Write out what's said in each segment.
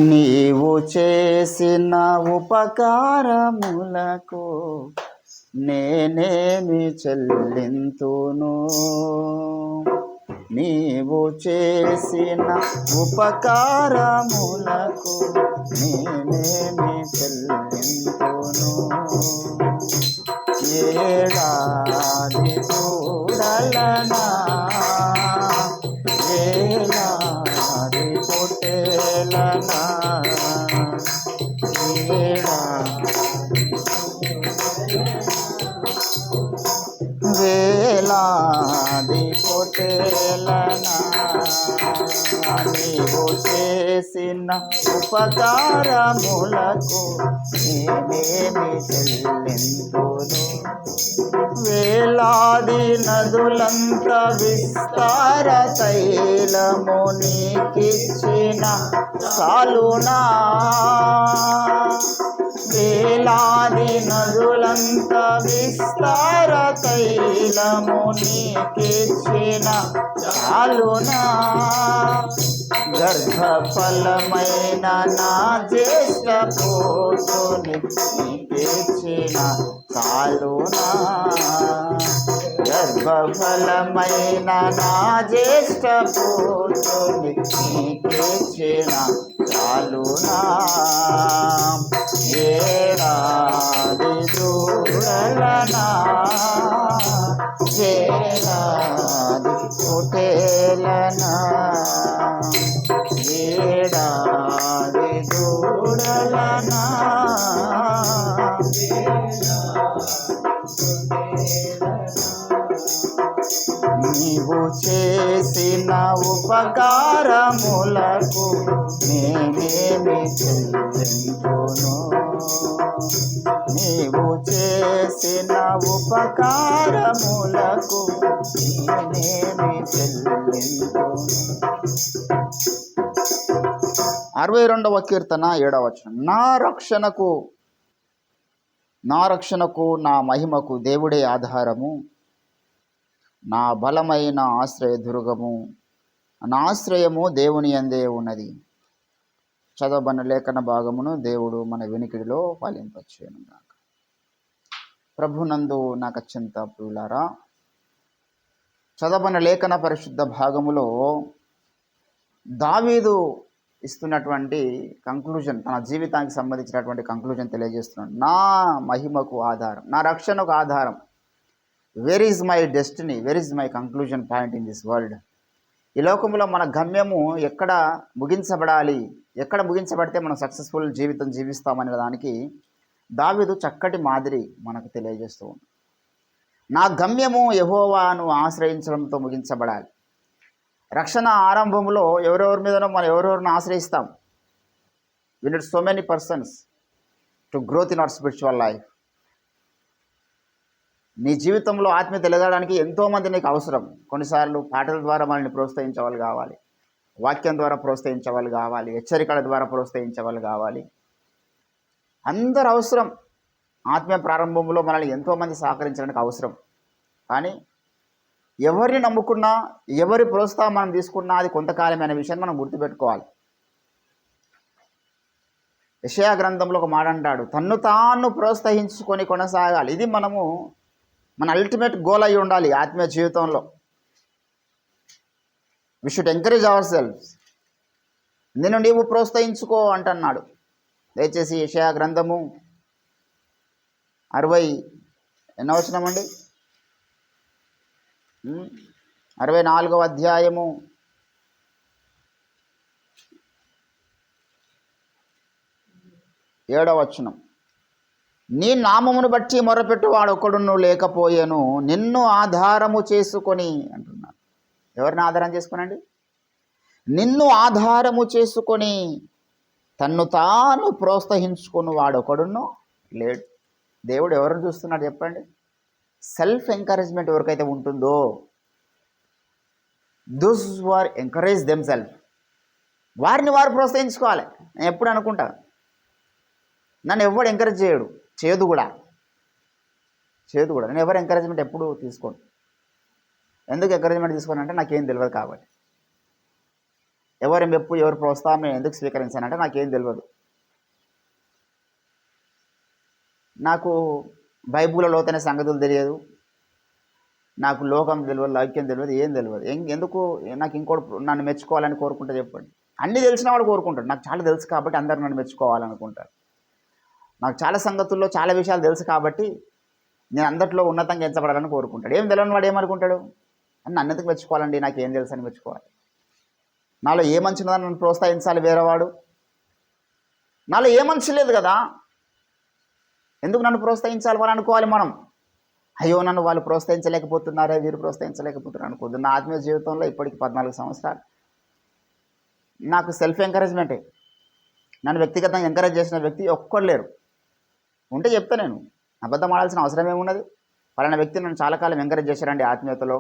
నీవు చేసిన ఉపకారములకు నేనేమి చెల్లింతును? నీవు చేసిన ఉపకారములకు నేనేమి చెల్లింతును? ఏడాది చూడలనా, ఏడాది పొట్టేలనా, వేలాది పొట్టేలనా, నీవు చేసిన ఉపకారములకు నేనేమి చెల్లింతును? వేలాది నదులంత విస్తార తైలము నీకిచ్చిన చాలునా? వేలాది నదులంత విస్తార తైలము నీకిచ్చిన చాలునా? గర్భఫలమైన నా జ్యేష్ఠ పుత్రుని నీకిచ్చిన చాలునా? గర్భఫలమైన నా జ్యేష్ఠ పుత్రుని నీకిచ్చిన చాలునా? ఏడాది చూడలనా, ఏడాది పొట్టేలనా, ఏడాది చూడలనా, నీవు చేసిన ఉపకారములకు నేనేమి చెల్లింతును? నీవు చేసిన ఉపకారములకు నేనేమి చెల్లింతును? 62వ కీర్తన 7వ వచనం. నా రక్షణకు నా మహిమకు దేవుడే ఆధారము, నా బలమైన ఆశ్రయదుర్గము, నా ఆశ్రయము దేవుని యందే ఉన్నది. చదవబడిన లేఖన భాగమును దేవుడు మన వినికిడిలో ఫలింపచేయును గాక. ప్రభునందు నాకు అత్యంత ప్రియులారా, చదవబడిన లేఖన పరిశుద్ధ భాగములో దావీదు ఇస్తున్నటువంటి కంక్లూజన్, తన జీవితానికి సంబంధించినటువంటి కంక్లూజన్ తెలియజేస్తున్నాడు. నా మహిమకు ఆధారం, నా రక్షణకు ఆధారం. Where is my destiny, where is my conclusion point in this world? ఈ లోకంలో మన గమ్యము ఎక్కడ ముగించబడాలి, ఎక్కడ ముగించబడితే మనం సక్సెస్ఫుల్ జీవితం జీవిస్తామనే దానికి దావీదు చక్కటి మాదిరి మనకు తెలియజేస్తూ ఉంది. నా గమ్యము యెహోవాను ఆశ్రయించడంతో ముగించబడాలి. రక్షణ ఆరంభంలో ఎవరెవరి మీదనో మనం ఎవరెవరిని ఆశ్రయిస్తాం. We need so many persons to growth in our spiritual life. నీ జీవితంలో ఆత్మీయత ఎదగడానికి ఎంతోమంది నీకు అవసరం. కొన్నిసార్లు పాటల ద్వారా మనల్ని ప్రోత్సహించే వాళ్ళు కావాలి, వాక్యం ద్వారా ప్రోత్సహించే వాళ్ళు కావాలి, హెచ్చరికల ద్వారా ప్రోత్సహించే వాళ్ళు కావాలి. అందరు అవసరం. ఆత్మీయ ప్రారంభంలో మనల్ని ఎంతోమంది సహకరించడానికి అవసరం. కానీ ఎవరిని నమ్ముకున్నా, ఎవరి ప్రోత్సాహం మనం తీసుకున్నా అది కొంతకాలమే అనే విషయాన్ని మనం గుర్తుపెట్టుకోవాలి. యెషయా గ్రంథంలో ఒక మాట అంటాడు, తన్ను తాను ప్రోత్సహించుకొని కొనసాగాలి. ఇది మన అల్టిమేట్ గోల్ అయి ఉండాలి ఆత్మీయ జీవితంలో. We should encourage our selves. నిన్ను నీవు ప్రోత్సహించుకో అంటున్నాడు. దయచేసి యెషయా గ్రంథము 60 ఎన్నో వచనమండి, 64వ అధ్యాయము 7వ వచనం. నీ నామమును బట్టి మొరపెట్టు వాడొక్కడును లేకపోయేను, నిన్ను ఆధారము చేసుకొని అంటున్నాడు. ఎవరిని ఆధారం చేసుకునండి? నిన్ను ఆధారము చేసుకొని తన్ను తాను ప్రోత్సహించుకుని వాడొక్కడును లేడు. దేవుడు ఎవరిని చూస్తున్నాడు చెప్పండి? సెల్ఫ్ ఎంకరేజ్మెంట్ ఎవరికైతే ఉంటుందో, those who are encourage them self, వారిని వారు ప్రోత్సహించుకోవాలి. నేను ఎప్పుడు అనుకుంటా, నన్ను ఎవడు ఎంకరేజ్ చేయదు కూడా. నేను ఎవరు ఎంకరేజ్మెంట్ ఎప్పుడు తీసుకోను. ఎందుకు ఎంకరేజ్మెంట్ తీసుకోను అంటే నాకేం తెలియదు కాబట్టి. ఎవరి మెప్పు ఎవరి ప్రోత్సాహం నేను ఎందుకు స్వీకరించానంటే నాకేం తెలియదు. నాకు బైబిల్లో లోతైన సంగతులు తెలియదు, నాకు లోకం తెలియదు, లౌక్యం తెలియదు, ఏం తెలియదు. ఎందుకు నాకు ఇంకోటి నన్ను మెచ్చుకోవాలని కోరుకుంటే చెప్పండి? అన్నీ తెలిసిన వాడు కోరుకుంటాడు. నాకు చాలా తెలుసు కాబట్టి అందరు నన్ను మెచ్చుకోవాలనుకుంటారు. నాకు చాలా సంగతుల్లో చాలా విషయాలు తెలుసు కాబట్టి నేను అందరిలో ఉన్నతంగా ఎంచబడాలని కోరుకుంటాడు. ఏం తెలియని వాడు ఏమనుకుంటాడు? నన్ను ఎందుకు మెచ్చుకోవాలండి, నాకు ఏం తెలుసు అని మెచ్చుకోవాలి. నాలో ఏ మంచి ఉన్నదని నన్ను ప్రోత్సహించాలి వేరేవాడు. నాలో ఏ మంచి లేదు కదా, ఎందుకు నన్ను ప్రోత్సహించాలి వాళ్ళు అనుకోవాలి మనం. అయ్యో నన్ను వాళ్ళు ప్రోత్సహించలేకపోతున్నారే, వీరు ప్రోత్సహించలేకపోతున్నారు అనుకోద్దు. నా ఆత్మీయ జీవితంలో ఇప్పటికి 14 సంవత్సరాలు నాకు సెల్ఫ్ ఎంకరేజ్మెంటే. నన్ను వ్యక్తిగతంగా ఎంకరేజ్ చేసిన వ్యక్తి ఒక్కరు లేరు. ఉంటే చెప్తా, నేను అబద్ధం ఆడాల్సిన అవసరం ఏమున్నది? పలానా వ్యక్తి నన్ను చాలా కాలం ఎంకరేజ్ చేశారండి ఆత్మీయతలో,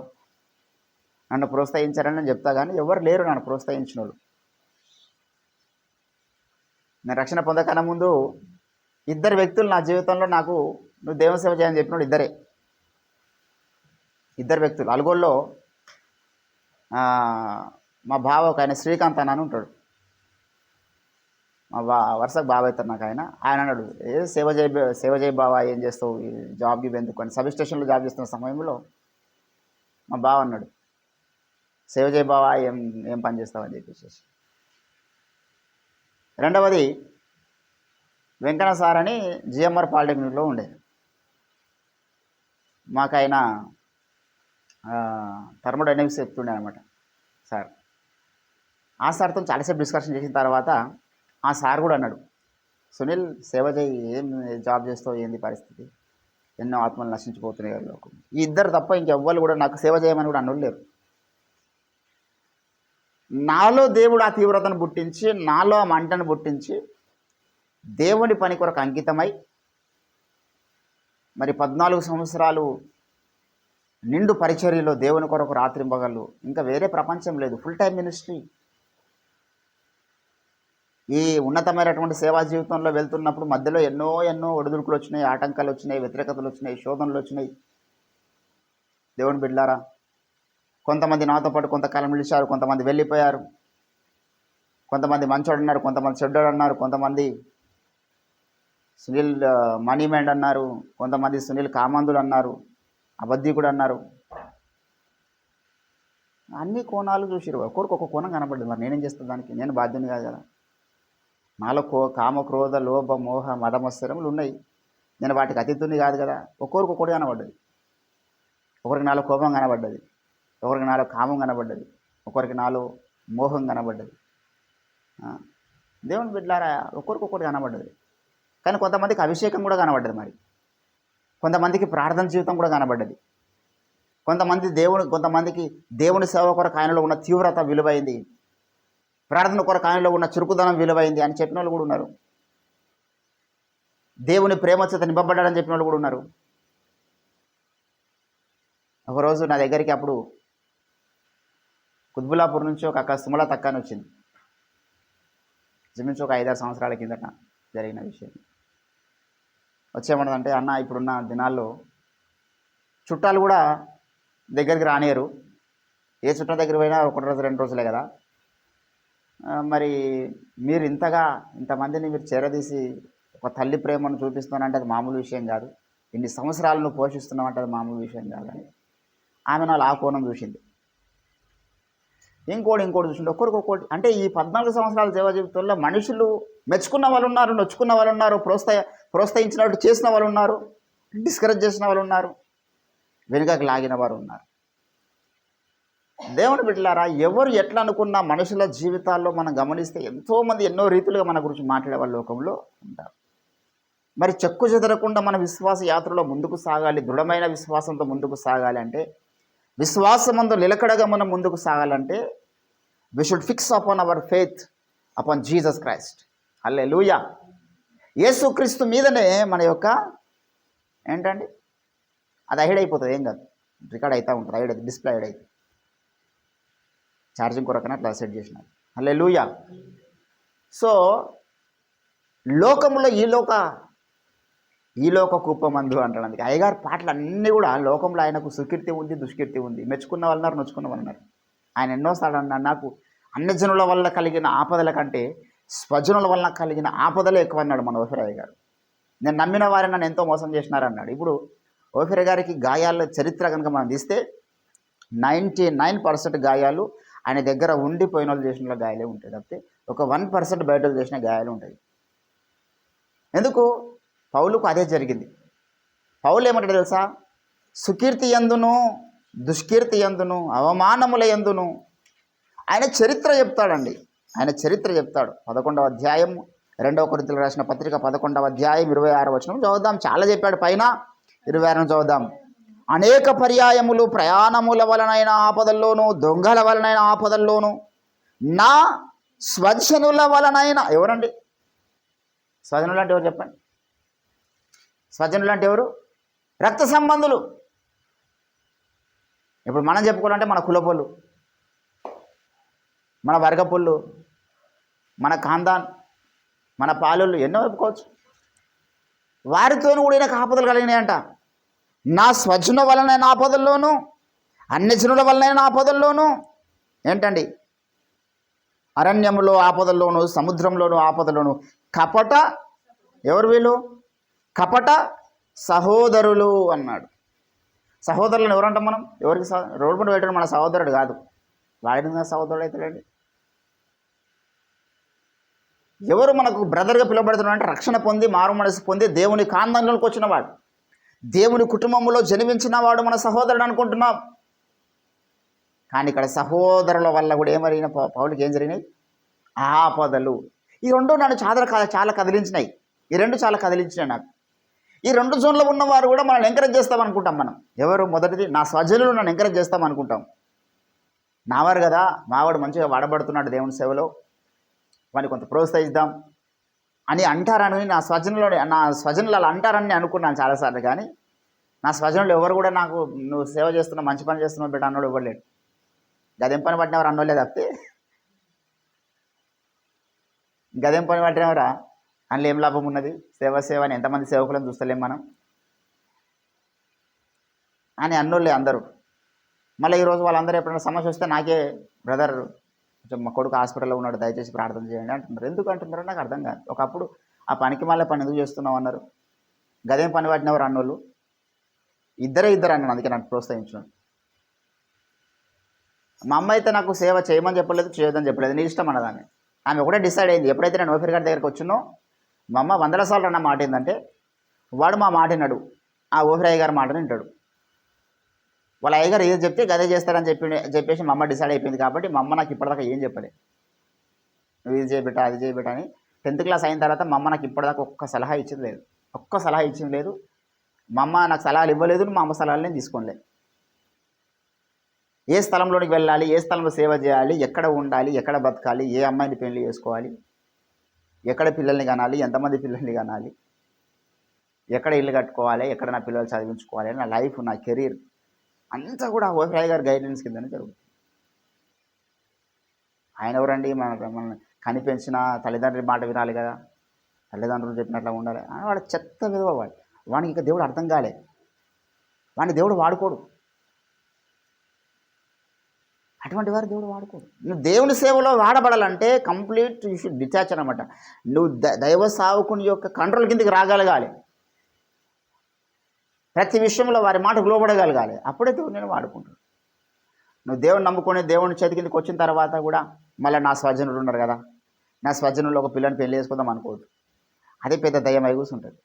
నన్ను ప్రోత్సహించారని నేను చెప్తా, కానీ ఎవరు లేరు నన్ను ప్రోత్సహించిన వాళ్ళు. నేను రక్షణ పొందకన్నా ముందు 2 వ్యక్తులు నా జీవితంలో నాకు నువ్వు దేవుని సేవ చేయని చెప్పినోడు 2 వ్యక్తులు. అల్గోల్లో మా బావ ఒక ఆయన శ్రీకాంత్ అని ఉంటాడు, మా వరుసకు బావ అవుతారు నాకు. ఆయన అన్నాడు, సేవ చేయి బావా, ఏం చేస్తావు, జాబ్కి ఎందుకు అని. సబ్ స్టేషన్లో జాబ్ చేస్తున్న సమయంలో మా బావ అన్నాడు, సేవ చేయి బావా, ఏం పని చేస్తావు అని చెప్పేసి. రెండవది వెంకన్న సార్ అని జిఎంఆర్ పాలిటెక్నిక్లో ఉండేది. మాకైనా థర్మోడైనమిక్స్ చెప్తుండే అనమాట సార్. ఆ సార్తో చాలాసేపు డిస్కషన్ చేసిన తర్వాత ఆ సార్ కూడా అన్నాడు, సునీల్ సేవ చేయి, ఏం జాబ్ చేస్తావు, ఏంది పరిస్థితి, ఎన్నో ఆత్మలు నశించిపోతున్నాయి కదా లోకం. ఈ 2 తప్ప ఇంకెవ్వరు కూడా నాకు సేవ చేయమని కూడా అన్నోళ్ళు లేరు. నాలో దేవుడు ఆ తీవ్రతను పుట్టించి, నాలో ఆ మంటను పుట్టించి, దేవుని పని కొరకు అంకితమై మరి 14 సంవత్సరాలు నిండు పరిచర్యలో దేవుని కొరకు రాత్రింబగళ్ళు, ఇంకా వేరే ప్రపంచం లేదు, ఫుల్ టైం మినిస్ట్రీ. ఈ ఉన్నతమైనటువంటి సేవా జీవితంలో వెళ్తున్నప్పుడు మధ్యలో ఎన్నో ఒడిదుడుకులు వచ్చినాయి, ఆటంకాలు వచ్చినాయి, వ్యతిరేకతలు వచ్చినాయి, శోధనలు వచ్చినాయి. దేవుని బిడ్డలారా, కొంతమంది నాతో పాటు కొంతకాలం నిలిచారు, కొంతమంది వెళ్ళిపోయారు. కొంతమంది మంచోడు అన్నారు, కొంతమంది చెడ్డోడు అన్నారు, కొంతమంది సునీల్ మనీ మ్యాండ్ అన్నారు, కొంతమంది సునీల్ కామందులు అన్నారు, అబద్ధీకుడు అన్నారు. అన్ని కోణాలు చూసిరు, ఒక్కొరికి ఒక్కొక్క కోణం కనబడింది. మరి నేనేం చేస్తాను దానికి? నేను బాధ్యుని కాదు కదా. నాలో కామ క్రోధ లోభ మోహ మదమత్సరములు ఉన్నాయి, నేను వాటికి అతీతుని కాదు కదా. ఒక్కొరికి ఒక్కటి కనబడ్డది. ఒకరికి నాలో కోపం కనబడ్డది, ఒకరికి నాలో కామం కనబడ్డది, ఒకరికి నాలో మోహం కనబడ్డది. దేవుని బిడ్డలారా, ఒక్కొరికి ఒక్కటి కనబడ్డది. కానీ కొంతమందికి అభిషేకం కూడా కనబడ్డది, మరి కొంతమందికి ప్రార్థన జీవితం కూడా కనబడ్డది, కొంతమందికి దేవుని సేవ కొరకు ఆయనలో ఉన్న తీవ్రత విలువైంది, ప్రార్థన కొరకు ఆయనలో ఉన్న చురుకుదనం విలువైంది అని చెప్పిన వాళ్ళు కూడా ఉన్నారు. దేవుని ప్రేమ చేత నింపబడ్డాడని చెప్పిన వాళ్ళు కూడా ఉన్నారు. ఒకరోజు నా దగ్గరికి అప్పుడు కుత్బుల్లాపూర్ నుంచి ఒక అక్క సుమలత అక్క అని వచ్చింది. నుంచి ఒక 5-6 సంవత్సరాల కిందట జరిగిన విషయం. వచ్చేమన్నదంటే, అన్న ఇప్పుడున్న దినాల్లో చుట్టాలు కూడా దగ్గరికి రానియరు, ఏ చుట్టాల దగ్గర పోయినా 1 రోజు 2 రోజులే కదా. మరి మీరు ఇంతమందిని మీరు చేరదీసి ఒక తల్లి ప్రేమను చూపిస్తున్నానంటే అది మామూలు విషయం కాదు, ఇన్ని సంవత్సరాలను పోషిస్తున్నామంటే అది మామూలు విషయం కాదని ఆమె నాలో ఆ కోణం చూసింది. ఇంకోటి చూసింది, ఒక్కొక్కటి. అంటే ఈ 14 సంవత్సరాల సేవ జీవితంలో మనుషులు మెచ్చుకున్న వాళ్ళు ఉన్నారు, నొచ్చుకున్న వాళ్ళు ఉన్నారు, ప్రోత్సహించినట్టు చేసిన వాళ్ళు ఉన్నారు, డిస్కరేజ్ చేసిన వాళ్ళు ఉన్నారు, వెనుకకు లాగిన వారు ఉన్నారు. దేవుని బిడ్డలారా, ఎవరు ఎట్లా అనుకున్న మనుషుల జీవితాల్లో మనం గమనిస్తే ఎంతోమంది ఎన్నో రీతులుగా మన గురించి మాట్లాడే వాళ్ళ లోకంలో ఉంటారు. మరి చెక్కు చెదరకుండా మన విశ్వాస యాత్రలో ముందుకు సాగాలి, దృఢమైన విశ్వాసంతో ముందుకు సాగాలి అంటే, విశ్వాసమందు నిలకడగా మనం ముందుకు సాగాలంటే we should fix upon our faith upon Jesus Christ. Hallelujah. యేసుక్రీస్తు మీదనే మన యొక్క ఏంటండి, అది హైడ్ అయిపోతుంది, ఏం కాదు, రికార్డ్ అవుతూ ఉంటుంది, హైడ్ అవుతుంది, డిస్ప్లే హైడ్ అవుతుంది. ఛార్జింగ్ కొరకనే అట్లా సెట్ చేసినారు. హల్లెలూయా. సో లోకంలో ఈ లోక కూపమందు అంటాడు. అందుకే అయ్యగారు పాటలు అన్నీ కూడా లోకంలో ఆయనకు సుకీర్తి ఉంది, దుష్కీర్తి ఉంది, మెచ్చుకున్న వాళ్ళు ఉన్నారు, నొచ్చుకున్న వాళ్ళు ఉన్నారు. ఆయన ఎన్నోసార్లు అన్నాడు, నాకు అన్యజనుల వల్ల కలిగిన ఆపదల కంటే స్వజనుల వల్ల కలిగిన ఆపదలే ఎక్కువ అన్నాడు మన ఓఫిరయ్య గారు. నేను నమ్మిన వారిని నన్ను ఎంతో మోసం చేసినారన్నాడు. ఇప్పుడు ఓఫిరయ్య గారికి గాయాల చరిత్ర కనుక మనం తీస్తే 99% గాయాలు ఆయన దగ్గర ఉండిపోయిన వాళ్ళు చేసిన గాయాలే ఉంటాయి తప్పితే ఒక 1% బయట చేసిన గాయాలు ఉంటాయి. ఎందుకు? పౌలుకు అదే జరిగింది. పౌలు ఏమంటాడు తెలుసా? సుకీర్తి యందును దుష్కీర్తి యందును అవమానముల యందును ఆయన చరిత్ర చెప్తాడండి. ఆయన చరిత్ర చెప్తాడు. 11వ అధ్యాయం 2వ కొరింథీయులకు రాసిన పత్రిక 11వ అధ్యాయం 26వ వచనం చదువుదాం. చాలా చెప్పాడు, పైన 26 చదువుదాం. అనేక పర్యాయములు ప్రయాణముల వలనైన ఆపదల్లోనూ దొంగల వలనైన ఆపదల్లోనూ నా స్వజనుల వలనైన. ఎవరండి స్వజనులు అంటే? ఎవరు చెప్పండి? స్వజనులు అంటే ఎవరు? రక్త సంబంధులు. ఇప్పుడు మనం చెప్పుకోవాలంటే మన కులపోళ్ళు, మన వర్గపుళ్ళు, మన ఖాందాన్, మన పాలోళ్ళు ఎన్నో చెప్పుకోవచ్చు. వారితో కూడా ఈయనకు ఆపదలు కలిగినాయంట. నా స్వజనుల వలనైన ఆపదల్లోనూ అన్యజనుల వలనైన ఆపదల్లోనూ ఏంటండి? అరణ్యములో ఆపదల్లోనూ సముద్రంలోనూ ఆపదలోను కపట. ఎవరు వీళ్ళు? కపట సహోదరులు అన్నాడు. సహోదరులను ఎవరంటాం మనం? ఎవరికి రోడ్డు మీద పెట్టడం మన సహోదరుడు కాదు. వాడిన సహోదరుడు అవుతాడండి. ఎవరు మనకు బ్రదర్గా పిలువబడుతున్నాడు అంటే రక్షణ పొంది మారు మనసు పొంది దేవుని కాందంలోకి వచ్చిన వాడు, దేవుని కుటుంబంలో జన్మించిన వాడు మన సహోదరుడు అనుకుంటున్నాం. కానీ ఇక్కడ సహోదరుల వల్ల కూడా ఏమరిగిన పౌలుకి ఏం జరిగినాయి? ఆపదలు. ఈ రెండు నన్ను చాలా కదిలించినాయి. ఈ రెండు చాలా కదిలించినాయి నాకు. ఈ రెండు జోన్లో ఉన్నవారు కూడా మనల్ని ఎంకరేజ్ చేస్తాం అనుకుంటాం మనం. ఎవరు? మొదటిది నా స్వజనులు నన్ను ఎంకరేజ్ చేస్తాం అనుకుంటాం. నావారు కదా, మావాడు మంచిగా వాడబడుతున్నాడు దేవుని సేవలో, వాడిని కొంత ప్రోత్సహిద్దాం అని అంటారని నా స్వజనులు అలా అంటారని అనుకున్నాను చాలాసార్లు. కానీ నా స్వజనులు ఎవరు కూడా నాకు నువ్వు సేవ చేస్తున్నావు, మంచి పని చేస్తున్నావు బిడ్డ అన్నోడు ఇవ్వలేడు. గదేం పని పట్టినవారు అన్నోళ్ళే తప్పితే గదేం పని పట్టినవరా అందులో ఏం లాభం ఉన్నది? సేవ అని ఎంతమంది సేవకులను చూస్తలేం మనం అని అన్నోళ్ళే అందరూ. మళ్ళీ ఈరోజు వాళ్ళందరూ ఎప్పుడైనా సమస్య వస్తే నాకే బ్రదర్ కొంచెం మా కొడుకు హాస్పిటల్లో ఉన్నాడు, దయచేసి ప్రార్థన చేయండి అంటున్నారు. ఎందుకు అంటున్నారో నాకు అర్థం కాదు. ఒకప్పుడు ఆ పనికి మళ్ళీ పని ఎందుకు చేస్తున్నావు అన్నారు. గదేం పని పట్టినవారు అన్నోళ్ళు ఇద్దరు అన్నాను. అందుకే నాకు ప్రోత్సహించాను. మా అమ్మ అయితే నాకు సేవ చేయమని చెప్పలేదు, చేయొద్దని చెప్పలేదు, నీ ఇష్టం అన్నదాన్ని. ఆమె ఒకటే డిసైడ్ అయింది. ఎప్పుడైతే నేను ఓఫీర్ గారి దగ్గరికి వచ్చినో మా అమ్మ 100 సార్లు అన్న మాట ఏంటంటే వాడు మా మాట విన్నాడు, ఆ ఓఫీర్ అయ్య గారి మాటని వింటాడు. వాళ్ళ అయ్యగారు ఏది చెప్తే గదే చేస్తారని చెప్పేసి మా అమ్మ డిసైడ్ అయిపోయింది. కాబట్టి మా అమ్మ నాకు ఇప్పటిదాకా ఏం చెప్పలేదు. నువ్వు ఇది చేయబెట్టా అది చేయబెట్టా అని. 10th క్లాస్ అయిన తర్వాత మా అమ్మ నాకు ఇప్పటిదాకా ఒక్క సలహా ఇచ్చింది లేదు. మా అమ్మ నాకు సలహాలు ఇవ్వలేదు, మా అమ్మ సలహాలు నేను తీసుకోలేదు. ఏ స్థలంలోనికి వెళ్ళాలి, ఏ స్థలంలో సేవ చేయాలి, ఎక్కడ ఉండాలి, ఎక్కడ బతకాలి, ఏ అమ్మాయిని పెళ్లి చేసుకోవాలి, ఎక్కడ పిల్లల్ని కనాలి, ఎంతమంది పిల్లల్ని కనాలి, ఎక్కడ ఇల్లు కట్టుకోవాలి, ఎక్కడ నా పిల్లలు చదివించుకోవాలి, నా లైఫ్, నా కెరీర్ అంతా కూడా ఓఫీర్ గారి గైడ్లైన్స్ కిందనే జరుగుతుంది. ఆయన ఎవరండి? మనల్ని కనిపెంచిన తల్లిదండ్రుల మాట వినాలి కదా, తల్లిదండ్రులు చెప్పినట్లా ఉండాలి. వాడు చెత్త విధవ వాడికి ఇక దేవుడు అర్థం కాలే, వాడిని దేవుడు వాడుకోడు. అటువంటి వారు దేవుడు వాడుకోడు. నువ్వు దేవుని సేవలో వాడబడాలంటే కంప్లీట్ యూ షుడ్ డిటాచ్ అనమాట. నువ్వు దైవ సావుకుని యొక్క కంట్రోల్ కిందకి రాగలగాలి. ప్రతి విషయంలో వారి మాటకు లోబడగలగాలి. అప్పుడే దేవుడు నేను వాడుకుంటాను. నువ్వు దేవుని నమ్ముకొని దేవుని చేతి కిందకి వచ్చిన తర్వాత కూడా మళ్ళీ నా స్వజనులు ఉన్నారు కదా, నా స్వజనులు ఒక పిల్లని పెళ్లి చేసుకుందాం అనుకోవద్దు. అదే పెద్ద దయ్యం అయి కూర్చుంటుంది.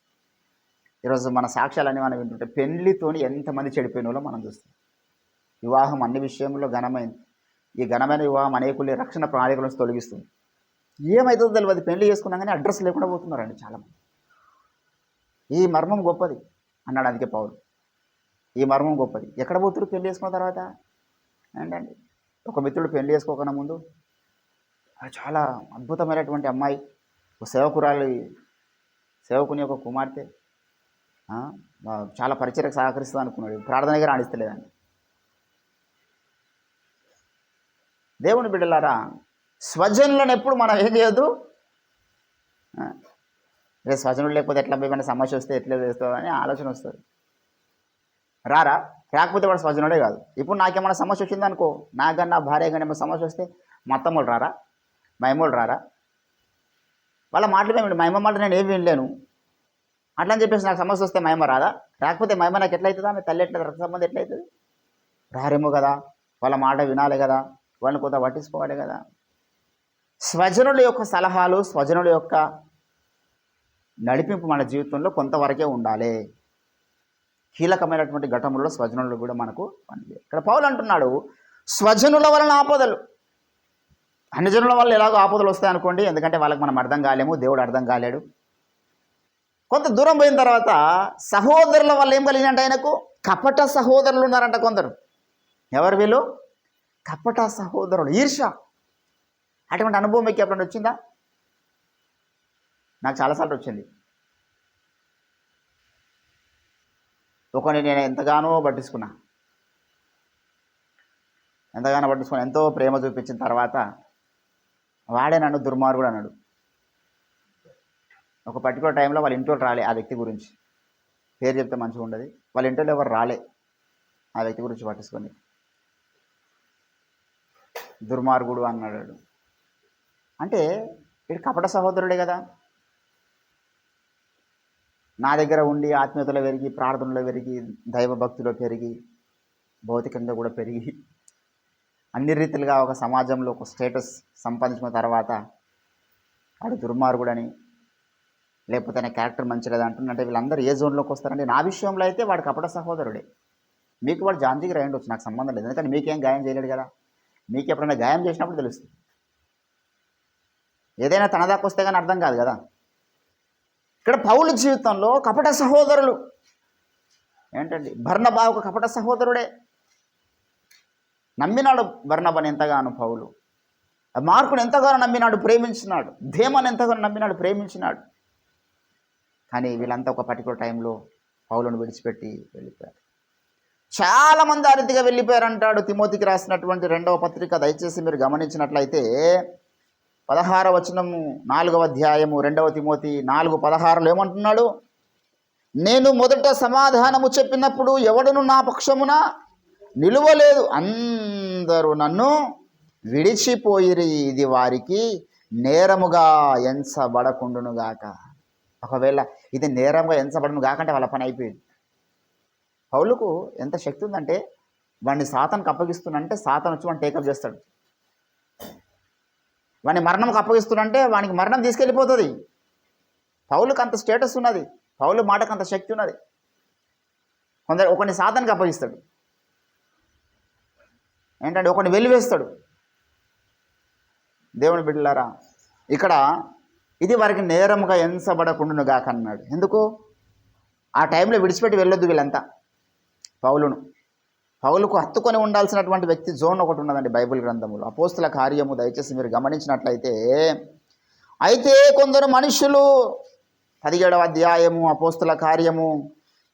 ఈరోజు మన సాక్ష్యాలన్నీ మనం వింటుంటే పెళ్లితోని ఎంతమంది చెడిపోయిన వాళ్ళో మనం చూస్తాం. వివాహం అన్ని విషయంలో ఘనమైంది. ఈ ఘనమైన వివాహం అనేకుల్ని రక్షణ ప్రణాళికల నుంచి తొలగిస్తుంది. ఏమవుతుందో తెలియదు. పెళ్లి చేసుకున్నా కానీ అడ్రస్ లేకుండా పోతున్నారండి చాలామంది. ఈ మర్మం గొప్పది అన్నాడు అందుకే పౌలు. ఈ మర్మం గొప్పది. ఎక్కడ పోతురు పెళ్లి చేసుకున్న తర్వాత? ఏంటండి, ఒక మిత్రుడు పెళ్లి చేసుకోకుండా ముందు చాలా అద్భుతమైనటువంటి అమ్మాయి, సేవకుని యొక్క కుమార్తె, చాలా పరిచయకు సహకరిస్తుంది అనుకున్నాడు. ప్రార్థనగా రాణిస్తలేదండి. దేవుని బిడ్డలారా, స్వజనులను ఎప్పుడు మనం ఏం చేయొద్దు. రే స్వజనులు లేకపోతే ఎట్లా, ఏమైనా సమస్య వస్తే ఎట్లా చేస్తావు అని ఆలోచన వస్తుంది. రాకపోతే వాడు స్వజనుడే కాదు. ఇప్పుడు నాకేమైనా సమస్య వచ్చిందనుకో, నాకన్నా భార్య కానీ ఏమైనా సమస్య వస్తే మా అత్తమ్మోళ్ళు రారా, మా అమ్మోళ్ళు రారా, వాళ్ళ మాటలు మేము మా అమ్మ మాట నేను ఏం వినలేను అట్లా అని చెప్పేసి నాకు సమస్య వస్తే మా అమ్మ రాదా, రాకపోతే మా అమ్మ నాకు ఎట్లయితుందా, మీ తల్లి ఎట్లా, రక్త సంబంధం ఎట్లయితుంది, రారేమో కదా, వాళ్ళ మాట వినాలి కదా, వాళ్ళని కొంత పట్టించుకోవాలి కదా. స్వజనుల యొక్క సలహాలు, స్వజనుల యొక్క నడిపింపు మన జీవితంలో కొంతవరకే ఉండాలి. కీలకమైనటువంటి ఘటనలో స్వజనులు కూడా మనకు పనిచేయాలి. ఇక్కడ పౌలు అంటున్నాడు, స్వజనుల వలన ఆపదలు. అన్ని జనుల వల్ల ఎలాగో ఆపదలు వస్తాయి అనుకోండి, ఎందుకంటే వాళ్ళకి మనం అర్థం కాలేము, దేవుడు అర్థం కాలేడు. కొంత దూరం పోయిన తర్వాత సహోదరుల వల్ల ఏం కలిగినట్టు ఆయనకు కపట సహోదరులు ఉన్నారంట కొందరు. ఎవరు వీళ్ళు? కపట సహోదరులు. ఈర్ష్య. అటువంటి అనుభవం మీకు ఎప్పుడైనా వచ్చిందా? నాకు చాలాసార్లు వచ్చింది. ఒకరిని నేను ఎంతగానో పట్టించుకున్నా, ఎంతో ప్రేమ చూపించిన తర్వాత వాడే నన్ను దుర్మార్గుడు అన్నాడు. ఒక పర్టికులర్ టైంలో వాళ్ళ ఇంట్లో రాలే ఆ వ్యక్తి గురించి, పేరు చెప్తే మంచిగా ఉండదు, వాళ్ళ ఇంట్లో ఎవరు రాలే ఆ వ్యక్తి గురించి పట్టించుకొని, దుర్మార్గుడు అన్నాడు. అంటే వీడు కపట సహోదరుడే కదా. నా దగ్గర ఉండి ఆత్మీయతలో పెరిగి, ప్రార్థనలో పెరిగి, దైవభక్తిలో పెరిగి, భౌతికంగా కూడా పెరిగి, అన్ని రీతిలుగా ఒక సమాజంలో ఒక స్టేటస్ సంపాదించుకున్న తర్వాత వాడు దుర్మార్గుడని, లేకపోతే నా క్యారెక్టర్ మంచిది అంటున్నంటే వీళ్ళందరూ ఏ జోన్లోకి వస్తారండి? నా విషయంలో అయితే వాడు కపట సహోదరుడే. మీకు వాడు జాంజీకి రాయండి వచ్చు, నాకు సంబంధం లేదు, ఎందుకంటే మీకేం గాయం చేయలేడు కదా. మీకు ఎప్పుడైనా గాయం చేసినప్పుడు తెలుస్తుంది. ఏదైనా తన దాకా వస్తే కానీ అర్థం కాదు కదా. ఇక్కడ పౌలు జీవితంలో కపట సహోదరులు ఏంటండి? బర్నబా ఒక కపట సహోదరుడే. నమ్మినాడు బర్నబాని ఎంతగానో పౌలు, మార్కుని ఎంతగానో నమ్మినాడు, ప్రేమించినాడు, ధేమాని ఎంతగానో నమ్మినాడు, ప్రేమించినాడు. కానీ వీళ్ళంతా ఒక పర్టికులర్ టైంలో పౌలును విడిచిపెట్టి వెళ్ళిపోయారు. చాలామంది ఆ రీతిగా వెళ్ళిపోయారంటాడు. తిమోతికి రాసినటువంటి 2వ పత్రిక దయచేసి మీరు గమనించినట్లయితే 16వ వచనము 4వ అధ్యాయము 2వ తిమోతి 4:16 ఏమంటున్నాడు? నేను మొదట సమాధానము చెప్పినప్పుడు ఎవడును నా పక్షమున నిలువలేదు, అందరూ నన్ను విడిచిపోయిరి, ఇది వారికి నేరముగా ఎంచబడకుండునుగాక. ఒకవేళ ఇది నేరంగా ఎంచబడును గాకంటే వాళ్ళ పని అయిపోయింది. పౌలుకు ఎంత శక్తి ఉందంటే వాడిని సాతానుకు అప్పగిస్తున్నంటే సాతాను వచ్చి వాడిని టేకప్ చేస్తాడు. వాడిని మరణంకి అప్పగిస్తున్నంటే వానికి మరణం తీసుకెళ్ళిపోతుంది. పౌలుకు అంత స్టేటస్ ఉన్నది, పౌలు మాటకు అంత శక్తి ఉన్నది. ఒకరిని సాతానుకి అప్పగిస్తాడు ఏంటంటే ఒకరిని వెలివేస్తాడు. దేవుని బిడ్డలారా, ఇక్కడ ఇది వారికి నేరముగా ఎంచబడకుండును గాక అన్నాడు. ఎందుకు? ఆ టైంలో విడిచిపెట్టి వెళ్ళొద్దు వీళ్ళంతా పౌలుకు హత్తుకొని ఉండాల్సినటువంటి వ్యక్తి జోన్ ఒకటి ఉన్నదండి బైబిల్ గ్రంథములో. అపోస్తుల కార్యము దయచేసి మీరు గమనించినట్లయితే, అయితే కొందరు మనుషులు 17వ అధ్యాయము అపోస్తుల కార్యము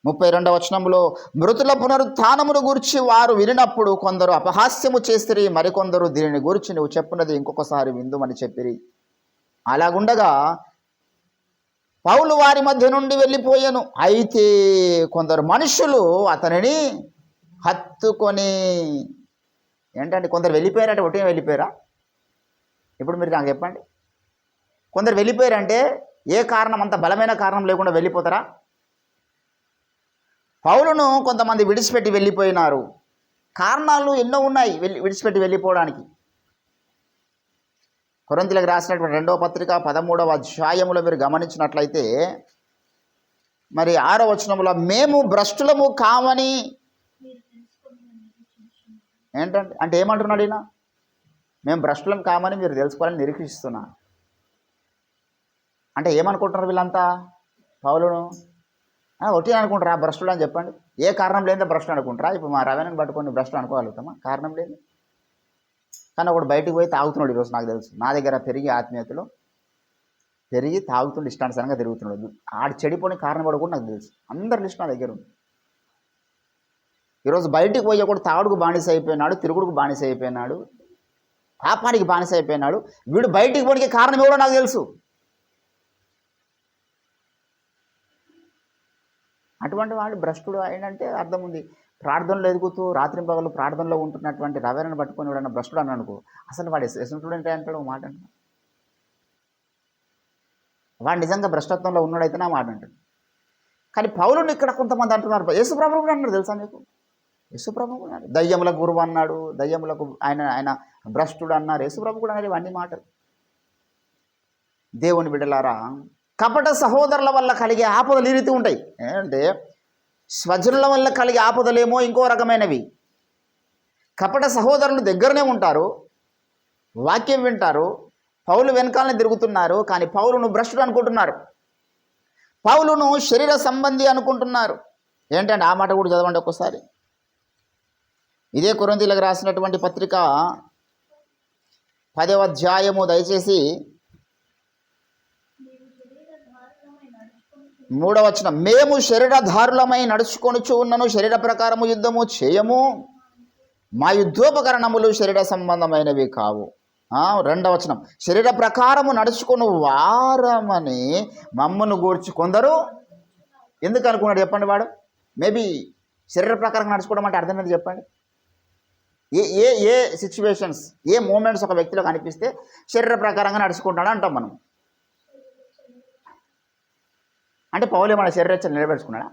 32వ వచనంలో, మృతుల పునరుత్థానమును గూర్చి వారు వినినప్పుడు కొందరు అపహాస్యము చేసిరి, మరికొందరు దీనిని గూర్చి నువ్వు చెప్పున్నది ఇంకొకసారి విందుమని చెప్పిరి. అలాగుండగా పౌలు వారి మధ్య నుండి వెళ్ళిపోయాను. అయితే కొందరు మనుషులు అతనిని హత్తుకొని, ఏంటంటే కొందరు వెళ్ళిపోయారంటే ఒకటే వెళ్ళిపోయారా? ఇప్పుడు మీరు నాకు చెప్పండి, కొందరు వెళ్ళిపోయారంటే ఏ కారణం, అంత బలమైన కారణం లేకుండా వెళ్ళిపోతారా? పౌలును కొంతమంది విడిచిపెట్టి వెళ్ళిపోయినారు. కారణాలు ఎన్నో ఉన్నాయి విడిచిపెట్టి వెళ్ళిపోవడానికి. కొరింథీయులకు రాసినటువంటి 2వ పత్రిక 13వ అధ్యాయములో మీరు గమనించినట్లయితే మరి 6వ వచనంలో, మేము భ్రష్టులము కామని, ఏంటంటే అంటే ఏమంటున్నాడు ఈయన? మేము భ్రష్టులం కామని మీరు తెలుసుకోవాలని నిరీక్షిస్తున్నా. అంటే ఏమనుకుంటున్నారు వీళ్ళంతా? పౌలును ఒకటి అనుకుంటారా భ్రష్టుడు అని చెప్పండి? ఏ కారణం లేదో భ్రష్టుడు అనుకుంటారా? ఇప్పుడు మా రవేణను పట్టుకొని భ్రష్టుడు అనుకోగలుగుతామా? కారణం లేదు. కానీ ఒకడు బయటకు పోయి తాగుతున్నాడు. ఈరోజు నాకు తెలుసు, నా దగ్గర పెరిగి ఆత్మీయతలో పెరిగి తాగుతుండే ఇష్టానుసారంగా తిరుగుతున్నాడు. ఆడు చెడిపోయిన కారణం కూడా నాకు తెలుసు. అందరి లిస్ట్ నా దగ్గర ఉంది. ఈరోజు బయటికి పోయి ఒకడు తాగుడుకు బానిస అయిపోయినాడు, తిరుగుడుకు బానిస అయిపోయినాడు, పాపానికి బానిస అయిపోయినాడు. వీడు బయటికి పోనికి కారణం ఎవడో నాకు తెలుసు. అటువంటి వాడు భ్రష్టుడు అయినంటే అర్థం ఉంది. ప్రార్థనలో ఎదుగుతూ రాత్రింపగలు ప్రార్థనలో ఉంటున్నటువంటి రవేణను పట్టుకొని వాడన్న భ్రష్టుడు అని అనుకో, అసలు వాడు స్టూడెంట్ అంటాడు మాట అంటాడు. వాడు నిజంగా భ్రష్టత్వంలో ఉన్నాడైతే నా మాట అంటాడు. కానీ పౌలుని ఇక్కడ కొంతమంది అంటున్నారు, యేసుప్రభువు కూడా అన్నాడు తెలుసా మీకు, యేసుప్రభువు కూడా అన్నాడు, దయ్యములకు గురువు అన్నాడు, దయ్యములకు ఆయన భ్రష్టుడు అన్నారు, యేసుప్రభు కూడా అన్నారు ఇవన్నీ మాటలు. దేవుని బిడ్డలారా, కపట సహోదరుల వల్ల కలిగే ఆపదలు ఈ రీతి ఉంటాయి. ఏంటంటే స్వజనుల వల్ల కలిగే ఆపదలేమో ఇంకో రకమైనవి. కపట సహోదరులు దగ్గరనే ఉంటారు, వాక్యం వింటారు, పౌలు వెనకాలనే తిరుగుతున్నారు, కానీ పౌలును భ్రష్టుడు అనుకుంటున్నారు, పౌలును శరీర సంబంధి అనుకుంటున్నారు. ఏంటంటే ఆ మాట కూడా చదవండి ఒక్కసారి. ఇదే కొరింథీయులకు రాసినటువంటి పత్రిక 10వ అధ్యాయము దయచేసి 3వ వచనం. మేము శరీరధారులమై నడుచుకొనుచు ఉన్నను, శరీర ప్రకారము యుద్ధము చేయము, మా యుద్ధోపకరణములు శరీర సంబంధమైనవి కావు. 2వ వచనం. శరీర ప్రకారము నడుచుకుని వారమని మమ్మను గూర్చి కొందరు ఎందుకు అనుకున్నాడు చెప్పండి. వాడు మేబీ శరీర ప్రకారం నడుచుకోవడం అంటే అర్థమైంది చెప్పండి. ఏ ఏ ఏ సిచ్యువేషన్స్, ఏ మూమెంట్స్ ఒక వ్యక్తిలో కనిపిస్తే శరీర ప్రకారంగా నడుచుకుంటాడు అంటాం మనం. అంటే పౌలు ఏమన్నా శరీరచ్చలు నిలబెట్టుకున్నాడా?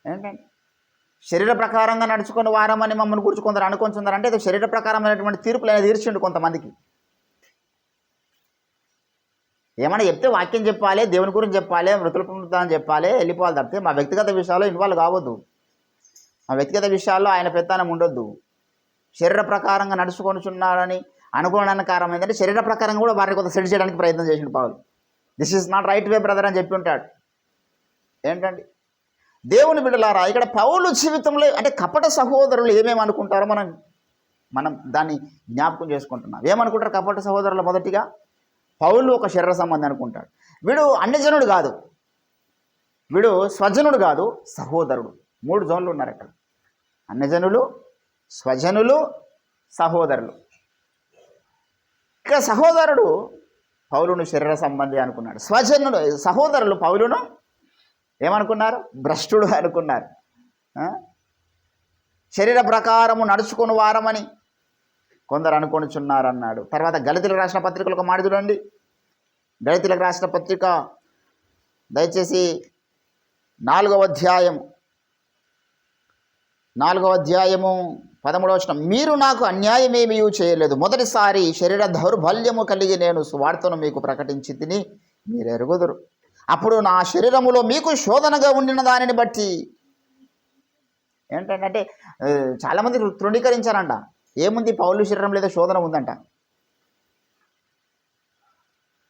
ఏంటంటే శరీర ప్రకారంగా నడుచుకుని వారమని మమ్మల్ని గురించి కొందరు అనుకుంటున్నారు అంటే శరీర ప్రకారమైనటువంటి తీర్పులు ఆయన తీర్చిండు కొంతమందికి. ఏమన్నా చెప్తే వాక్యం చెప్పాలి, దేవుని గురించి చెప్పాలి, మృతుల పునరుత్థానం చెప్పాలి, వెళ్ళిపోవాలి తప్పితే మా వ్యక్తిగత విషయాల్లో ఇన్వాల్వ్ కావద్దు. మా వ్యక్తిగత విషయాల్లో ఆయన పెత్తనం ఉండొద్దు. శరీర ప్రకారంగా నడుచుకొనిచున్నాడని అనుకోవడానికి కారణం ఏంటంటే శరీర ప్రకారంగా కూడా వారిని కొంత సెట్ చేయడానికి ప్రయత్నం చేసిండు పౌలు. This is not right way brother అని చెప్పి ఉంటాడు. ఏంటండి దేవుని బిడ్డలారా, ఇక్కడ పౌలు జీవితంలో అంటే కపట సహోదరులు ఏమేమి అనుకుంటారో మనం దాన్ని జ్ఞాపకం చేసుకుంటున్నాం. ఏమనుకుంటారు కపట సహోదరులు? మొదటిగా పౌలు ఒక శరీర సంబంధం అనుకుంటాడు. వీడు అన్యజనుడు కాదు, వీడు స్వజనుడు కాదు, సహోదరుడు. 3 జోన్లు ఉన్నారు ఇక్కడ. అన్యజనులు, స్వజనులు, సహోదరులు. ఇక సహోదరుడు పౌలును శరీర సంబంధి అనుకున్నాడు. సహోదరులు పౌలును ఏమనుకున్నారు? భ్రష్టుడు అనుకున్నారు. శరీర ప్రకారము నడుచుకుని వారమని కొందరు అనుకొనిచున్నారన్నాడు. తర్వాత గళితీయులకు రాసిన పత్రికలు ఒక మాట చూడండి. గళితీయులకు రాసిన పత్రిక దయచేసి 4వ అధ్యాయము 13వ వచనం. మీరు నాకు అన్యాయమేమీ చేయలేదు, మొదటిసారి శరీర దౌర్బల్యము కలిగి నేను సువార్తను మీకు ప్రకటించి తిని మీరు ఎరుగుదురు. అప్పుడు నా శరీరములో మీకు శోధనగా ఉండిన దానిని బట్టి. ఏంటంటే చాలామంది తృణీకరించారంట. ఏముంది పౌలు శరీరం లేదా శోధన ఉందంట.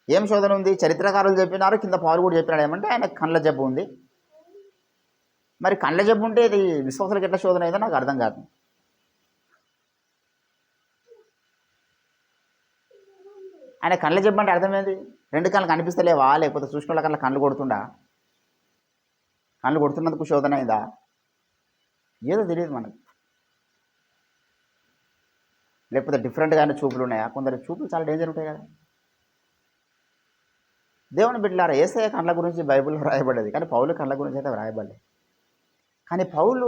ఏం శోధన ఉంది? చరిత్రకారులు చెప్పినారు, కింద పౌలు కూడా చెప్పినాడు. ఏమంటే ఆయన కండ్ల జబ్బు ఉంది. మరి కండ్ల జబ్బు ఉంటే ఇది విశ్వాసాలకు ఎట్లా శోధన అయిందో నాకు అర్థం కాదు. ఆయన కళ్ళ జబ్బు అంటే అర్థమైంది, 2 కళ్ళు కనిపిస్తలేవా, లేకపోతే చూసిన వాళ్ళ కళ్ళ కళ్ళు కొడుతుండా? కళ్ళు కొడుతున్నందుకు శోధన అయిందా? ఏదో తెలియదు మనకు. లేకపోతే డిఫరెంట్గా అయినా చూపులు ఉన్నాయా? కొందరు చూపులు చాలా డేంజర్ ఉంటాయి కదా. దేవుని బిడ్డలారా, యేసయ్య కళ్ళ గురించి బైబిల్లో రాయబడేది, కానీ పౌలు కళ్ళ గురించి అయితే రాయబడలేదు. కానీ పౌలు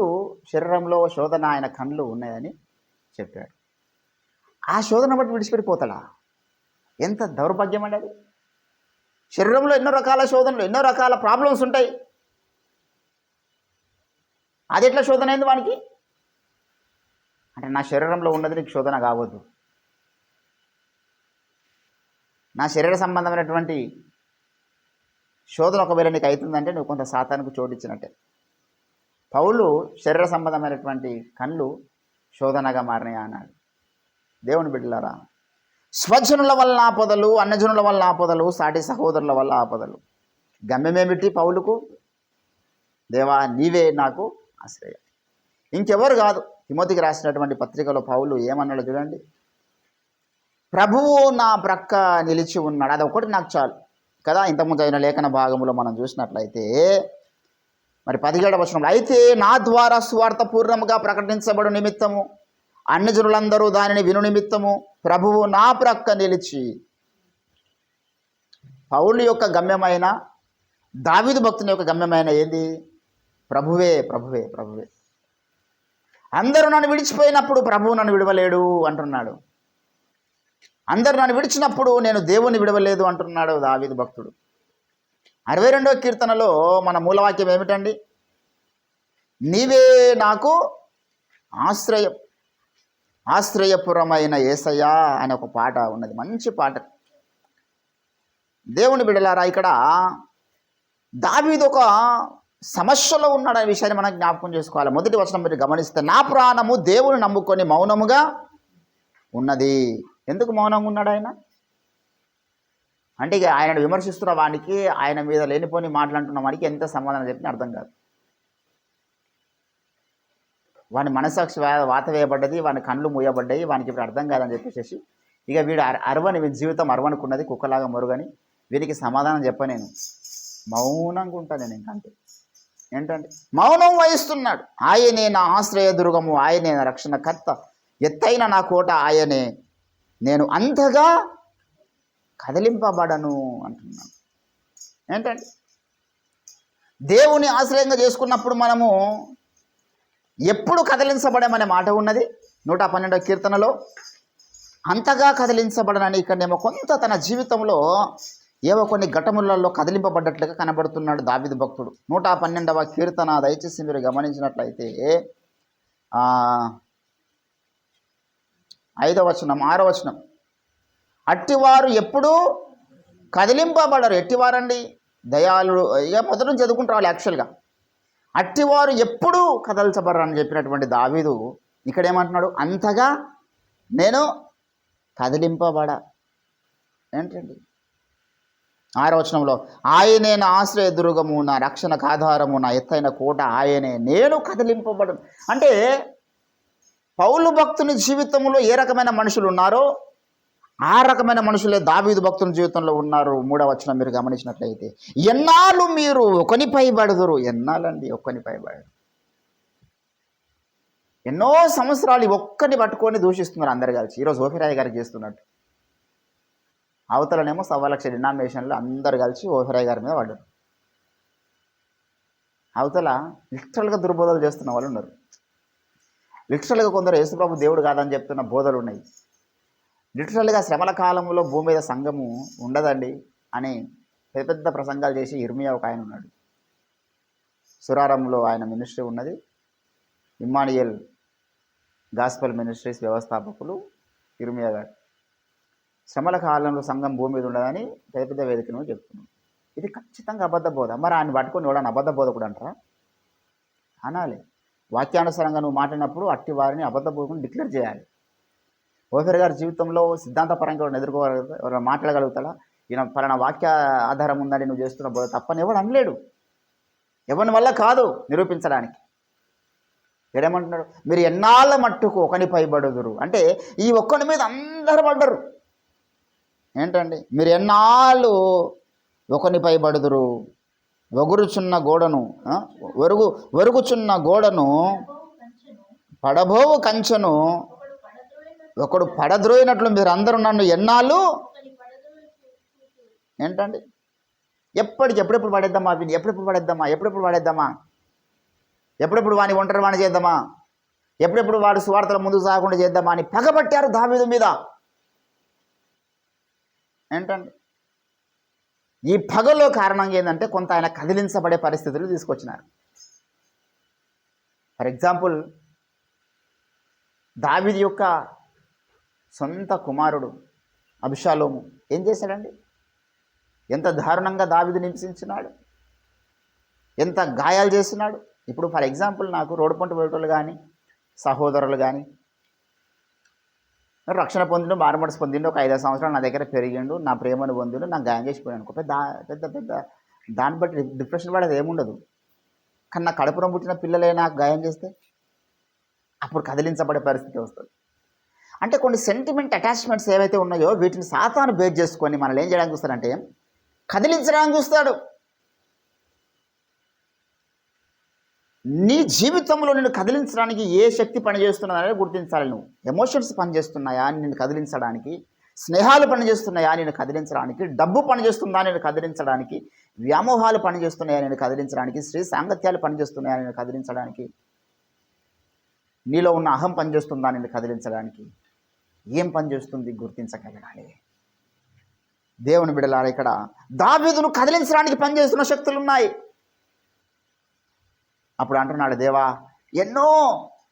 శరీరంలో శోధన, ఆయన కళ్ళు ఉన్నాయని చెప్పాడు. ఆ శోధన బట్టి విడిచిపెట్టిపోతాడా? ఎంత దౌర్భాగ్యం అండి అది. శరీరంలో ఎన్నో రకాల శోధనలు, ఎన్నో రకాల ప్రాబ్లమ్స్ ఉంటాయి. అది ఎట్లా శోధన అయింది వానికి? అంటే నా శరీరంలో ఉన్నది నీకు శోధన కావద్దు. నా శరీర సంబంధమైనటువంటి శోధన ఒకవేళ నీకు అవుతుందంటే నువ్వు కొంత సాతానుకు చోటిచ్చినట్టే. పౌలు శరీర సంబంధమైనటువంటి కళ్ళు శోధనగా మారినాయి అన్నాడు. దేవుని బిడ్డలారా, స్వజనుల వల్ల ఆపదలు, అన్యజనుల వల్ల ఆపదలు, సాటి సహోదరుల వల్ల ఆపదలు. గమ్యమేమిటి పౌలుకు? దేవా నీవే నాకు ఆశ్రయం, ఇంకెవరు కాదు. తిమోతికి రాసినటువంటి పత్రికలో పౌలు ఏమన్నాడు చూడండి. ప్రభువు నా ప్రక్క నిలిచి ఉన్నాడు, అది ఒకటి నాకు చాలు కదా. ఇంతకుముందు అయిన లేఖన భాగంలో మనం చూసినట్లయితే మరి 17వ వచనంలో, అయితే నా ద్వారా సువార్త పూర్ణముగా ప్రకటించబడు నిమిత్తము అన్యజనులందరూ దానిని విను నిమిత్తము ప్రభువు నా ప్రక్క నిలిచి. పౌలు యొక్క గమ్యమైన, దావీదు భక్తుని యొక్క గమ్యమైన ఏంది? ప్రభువే ప్రభువే ప్రభువే. అందరూ నన్ను విడిచిపోయినప్పుడు ప్రభువు నన్ను విడవలేడు అంటున్నాడు. అందరూ నన్ను విడిచినప్పుడు నేను దేవుని విడవలేదు అంటున్నాడు దావీదు భక్తుడు. 62వ కీర్తనలో మన మూలవాక్యం ఏమిటండి? నీవే నాకు ఆశ్రయం, ఆశ్రయపురమైన యేసయ్యా అనే ఒక పాట ఉన్నది, మంచి పాట. దేవుని బిడ్డలారా, ఇక్కడ దావీదు ఒక సమస్యలో ఉన్నాడనే విషయాన్ని మనం జ్ఞాపకం చేసుకోవాలి. మొదటి వచనం మీరు గమనిస్తే, నా ప్రాణము దేవుని నమ్ముకొని మౌనముగా ఉన్నది. ఎందుకు మౌనంగా ఉన్నాడు ఆయన? అంటే ఇక ఆయన విమర్శిస్తున్న వానికి, ఆయన మీద లేనిపోని మాట్లాడుతున్న వానికి ఎంత సమాధానం చెప్పినా అర్థం కాదు. వాని మనసాక్షి వాత వేయబడ్డది, వాని కళ్ళు మూయబడ్డాయి, వానికి ఇప్పుడు అర్థం కాదని చెప్పేసి ఇక వీడు అరవని జీవితం అరవనుకున్నది, కుక్కలాగా మరుగని, వీరికి సమాధానం చెప్పనేను, మౌనంగా ఉంటాను నేను. ఇంకంతే. ఏంటంటే మౌనం వహిస్తున్నాడు. ఆయనే నా ఆశ్రయ దుర్గము, ఆయనే నా రక్షణకర్త, ఎత్తైన నా కోట ఆయనే, నేను అంతగా కదిలింపబడను అంటున్నాను. ఏంటంటే దేవుని ఆశ్రయంగా చేసుకున్నప్పుడు మనము ఎప్పుడు కదిలించబడమనే మాట ఉన్నది 112వ కీర్తనలో. అంతగా కదిలించబడనని ఇక్కడనేమో కొంత తన జీవితంలో ఏవో కొన్ని ఘటములలో కదిలింపబడ్డట్లుగా కనబడుతున్నాడు దావీదు భక్తుడు. 112వ కీర్తన దయచేసి మీరు గమనించినట్లయితే 5వ వచనం 6వ వచనం, అట్టివారు ఎప్పుడూ కదిలింపబడరు. ఎట్టివారండి? దయాళుడు. ఇక మొదటి నుంచి చదువుకుంటూ రావాలి యాక్చువల్గా. అట్టివారు ఎప్పుడూ కదల్చబడరు అని చెప్పినటువంటి దావీదు ఇక్కడ ఏమంటున్నాడు? అంతగా నేను కదిలింపబడ. ఏంటండి 6వ వచనంలో, ఆయనే నా ఆశ్రయ దుర్గము, నా రక్షణకు ఆధారము, నా ఎత్తైన కోట ఆయనే, నేను కదిలింపబడను. అంటే పౌలు భక్తుని జీవితంలో ఏ రకమైన మనుషులు ఉన్నారో ఆ రకమైన మనుషులే దావీదు భక్తుని జీవితంలో ఉన్నారు. 3వ వచనం మీరు గమనించినట్లయితే, ఎన్నాళ్ళు మీరు ఒకనిపై పడుదురు. ఎన్నాళ్ళండి ఒక్కనిపై పడదు? ఎన్నో సంవత్సరాలు ఒక్కని పట్టుకొని దూషిస్తున్నారు అందరు కలిసి. ఈరోజు ఓఫిరాయి గారికి చేస్తున్నట్టు. అవతలనేమో 1,00,000 డినామినేషన్లు అందరు కలిసి ఓఫిరాయి గారి మీద పడ్డారు. అవతల లిటరల్గా దుర్బోధలు చేస్తున్న వాళ్ళు ఉన్నారు. లిటరల్గా కొందరు యేసుప్రభు దేవుడు కాదని చెప్తున్న బోధలు ఉన్నాయి. లిటరల్గా శ్రమల కాలంలో భూమి మీద సంఘము ఉండదండి అని పెద్ద పెద్ద ప్రసంగాలు చేసి ఇర్మియా ఒక ఆయన ఉన్నాడు. సురారంలో ఆయన మినిస్ట్రీ ఉన్నది. ఇమ్మానియల్ గాస్పెల్ మినిస్ట్రీస్ వ్యవస్థాపకులు ఇర్మియా గారు. శ్రమల కాలంలో సంఘం భూమి మీద ఉండదని పెద్ద పెద్ద వేదికను చెప్తున్నాడు. ఇది ఖచ్చితంగా అబద్ధ బోధ. మరి ఆయన పట్టుకొని ఎవడని అబద్ధ బోధ కూడా అంటారా? అనాలి. వాక్యానుసారంగా నువ్వు మాట్లాడినప్పుడు అట్టి వారిని అబద్ధ బోధకుని డిక్లేర్ చేయాలి. ఓఫీర్ గారి జీవితంలో సిద్ధాంతపరంగా ఎవరిని ఎదుర్కోగలుగుతా, ఎవరైనా మాట్లాడగలుగుతాడా? ఈయన పలానా వాక్య ఆధారం ఉందని నువ్వు చేస్తున్న బోధ తప్పని ఎవడు అనలేడు. ఎవరి వల్ల కాదు నిరూపించడానికి. ఏడేమంటున్నాడు? మీరు ఎన్నాళ్ళ మట్టుకు ఒకనిపై పడుదురు. అంటే ఈ ఒక్కని మీద అందరు పడ్డరు. ఏంటండి? మీరు ఎన్నాళ్ళు ఒకనిపై పడుదురు. వగురుచున్న గోడను వరుగుచున్న గోడను పడబోవు కంచెను ఒకడు పడద్రోయినట్లు మీరు అందరూ నన్ను ఎన్నాళ్ళు. ఏంటండి? ఎప్పుడెప్పుడు పడేద్దామా? ఎప్పుడెప్పుడు పడేద్దామా? ఎప్పుడెప్పుడు వాని ఒంటరి వాణి చేద్దామా? ఎప్పుడెప్పుడు వాడు సువార్తల ముందుకు సాగకుండా చేద్దామా అని పగబట్టారు దావీదు మీద. ఏంటండి? ఈ పగలో కారణంగా ఏంటంటే కొంత ఆయన కదిలించబడే పరిస్థితులు తీసుకొచ్చినారు. ఫర్ ఎగ్జాంపుల్, దావీదు యొక్క సొంత కుమారుడు అబ్షాలోము ఏం చేశాడండి? ఎంత దారుణంగా దావీదుని హింసించినాడు, ఎంత గాయాలు చేస్తున్నాడు. ఇప్పుడు ఫర్ ఎగ్జాంపుల్, నాకు రోడ్డు పంట పోయేటోళ్ళు కానీ సహోదరులు కానీ రక్షణ పొందిండు, మారుమనసు పొందిండు, ఒక 5 సంవత్సరాలు నా దగ్గర పెరిగిండు, నా ప్రేమను పొందిండు, నాకు గాయం చేసిపోయాను అనుకో, పెద్ద దాన్ని బట్టి డిప్రెషన్ పడేది ఏముండదు. కానీ నా కడుపున పుట్టిన పిల్లలే నాకు గాయం చేస్తే అప్పుడు కదిలించబడే పరిస్థితి వస్తుంది. అంటే కొన్ని సెంటిమెంట్ అటాచ్మెంట్స్ ఏవైతే ఉన్నాయో వీటిని సాతాను బేస్ చేసుకొని మనల్ని ఏం చేయడానికి చూస్తాడంటే కదిలించడానికి చూస్తాడు. నీ జీవితంలో నిన్ను కదిలించడానికి ఏ శక్తి పనిచేస్తున్నదనేది గుర్తించాలి. నువ్వు ఎమోషన్స్ పనిచేస్తున్నాయా నిన్ను కదిలించడానికి? స్నేహాలు పనిచేస్తున్నాయా నేను కదిలించడానికి, డబ్బు పనిచేస్తుందా నేను కదిలించడానికి, వ్యామోహాలు పనిచేస్తున్నాయా నేను కదిలించడానికి, స్త్రీ సాంగత్యాలు పనిచేస్తున్నాయా నేను కదిలించడానికి, నీలో ఉన్న అహం పనిచేస్తుందా నేను కదిలించడానికి, ఏం పనిచేస్తుంది గుర్తించగలగాలి. దేవుని బిడ్డలారా, ఇక్కడ దావీదును కదిలించడానికి పనిచేస్తున్న శక్తులు ఉన్నాయి. అప్పుడు అంటున్నాడు, దేవా ఎన్నో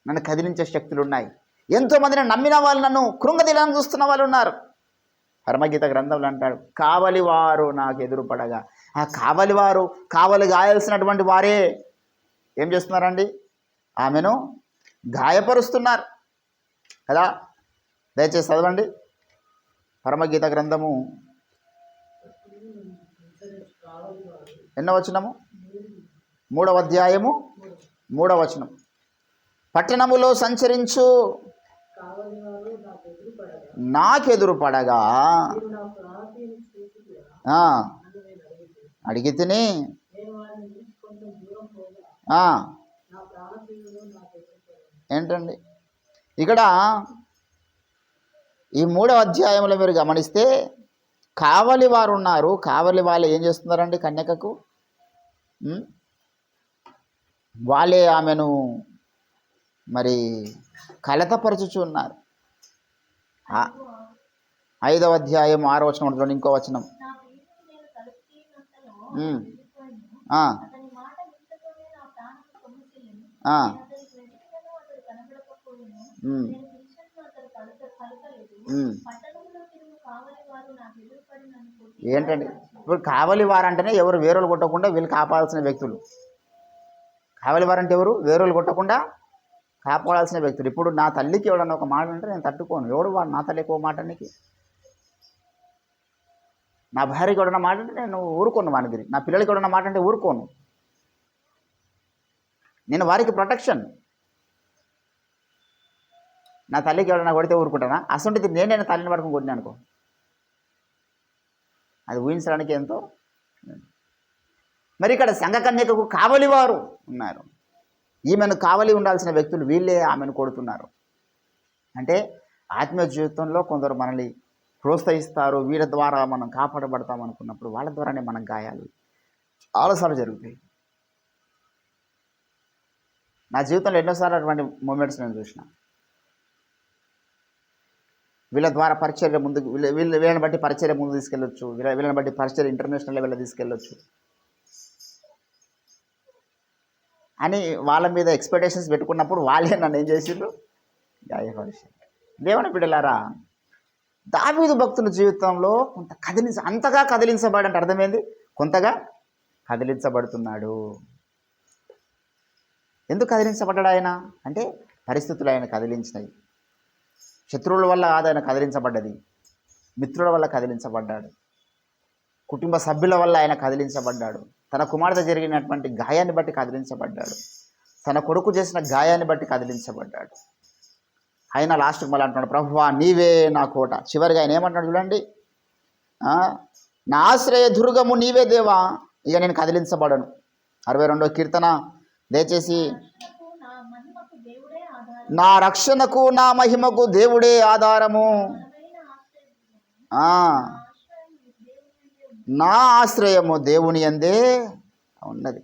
నన్ను కదిలించే శక్తులు ఉన్నాయి, ఎంతోమంది నన్ను నమ్మిన వాళ్ళు నన్ను కృంగదీయాలని చూస్తున్న వాళ్ళు ఉన్నారు. పరమగీత గ్రంథంలో అంటాడు, కావలివారు నాకు ఎదురుపడగా. ఆ కావలివారు, కావలి గాయాల్సినటువంటి వారే ఏం చేస్తున్నారండి? ఆమెను గాయపరుస్తున్నారు కదా. దయచేసి చదవండి పరమగీత గ్రంథము ఎన్నో వచనము, 3వ అధ్యాయము 3వ వచనం. పట్టణములో సంచరించు నాకెదురు పడగా అడిగి తిని ఏంటండి ఇక్కడ ఈ 3వ అధ్యాయంలో మీరు గమనిస్తే కావలి వారు ఉన్నారు. కావలి వాళ్ళు ఏం చేస్తున్నారండి? కన్యకకు వాళ్ళే ఆమెను మరి కలతపరచుచు ఉన్నారు. 5వ అధ్యాయం 6వ వచనం ఉంటుంది, ఇంకో వచనం. ఏంటండి ఇప్పుడు కావలి వారంటేనే ఎవరు వేరేలు కొట్టకుండా వీళ్ళు కాపాడాల్సిన వ్యక్తులు. కావలి వారంటే ఎవరు? వేరేలు కొట్టకుండా కాపాడాల్సిన వ్యక్తులు. ఇప్పుడు నా తల్లికి ఎవడన్నా ఒక మాట అంటే నేను తట్టుకోను. ఎవడు వాడు నా తల్లికి ఒక మాట నీకు? నా భార్యకి ఎవడన్నా మాట అంటే నేను ఊరుకోను వానికి. నా పిల్లలకి ఎవడన్నా మాట అంటే ఊరుకోను. నేను వారికి ప్రొటెక్షన్. నా తల్లికి ఎవడన్నా కొడితే ఊరుకుంటానా? అసలు నేనే తల్లిని పడుకుని కొట్టినా అనుకో, అది ఊహించడానికి ఎంతో. మరి ఇక్కడ సంఘకన్యకకు కావలి వారు ఉన్నారు. ఈమెను కావలి ఉండాల్సిన వ్యక్తులు వీళ్ళే ఆమెను కొడుతున్నారు. అంటే ఆత్మీయ జీవితంలో కొందరు మనల్ని ప్రోత్సహిస్తారు, వీళ్ళ ద్వారా మనం కాపాడబడతాం అనుకున్నప్పుడు వాళ్ళ ద్వారానే మనం గాయాలు చాలాసార్లు జరుగుతాయి. నా జీవితంలో ఎన్నోసార్లు అటువంటి మూమెంట్స్ నేను చూసిన. వీళ్ళ ద్వారా పరిచర్య ముందుకు వీళ్ళని బట్టి పరిచర్య ముందు తీసుకెళ్ళొచ్చు, వీళ్ళని బట్టి పరిచర్య ఇంటర్నేషనల్ లెవెల్లో తీసుకెళ్ళొచ్చు అని వాళ్ళ మీద ఎక్స్పెక్టేషన్స్ పెట్టుకున్నప్పుడు వాళ్ళే నన్ను ఏం చేసిండ్రు? గాయపరిచారు. దేవుని బిడ్డలారా, దావీదు భక్తుల జీవితంలో కొంత అంతగా కదిలించబడంటే అర్థమైంది, కొంతగా కదిలించబడుతున్నాడు. ఎందుకు కదిలించబడ్డాడు ఆయన అంటే పరిస్థితులు ఆయన కదిలించినాయి. శత్రువుల వల్ల కాదు ఆయన కదిలించబడ్డది, మిత్రుల వల్ల కదిలించబడ్డాడు, కుటుంబ సభ్యుల వల్ల ఆయన కదిలించబడ్డాడు, తన కుమార్తె జరిగినటువంటి గాయాన్ని బట్టి కదిలించబడ్డాడు, తన కొడుకు చేసిన గాయాన్ని బట్టి కదిలించబడ్డాడు. ఆయన లాస్ట్కి మళ్ళీ అంటున్నాడు, ప్రభువా నీవే నా కోట. చివరిగా ఆయన ఏమంటున్నాడు చూడండి, నా ఆశ్రయ దుర్గము నీవే దేవా, ఇక నేను కదిలించబడను. 62వ కీర్తన దయచేసి. నా రక్షణకు నా మహిమకు దేవుడే ఆధారము, నా ఆశ్రయము దేవుని యందే ఉన్నది.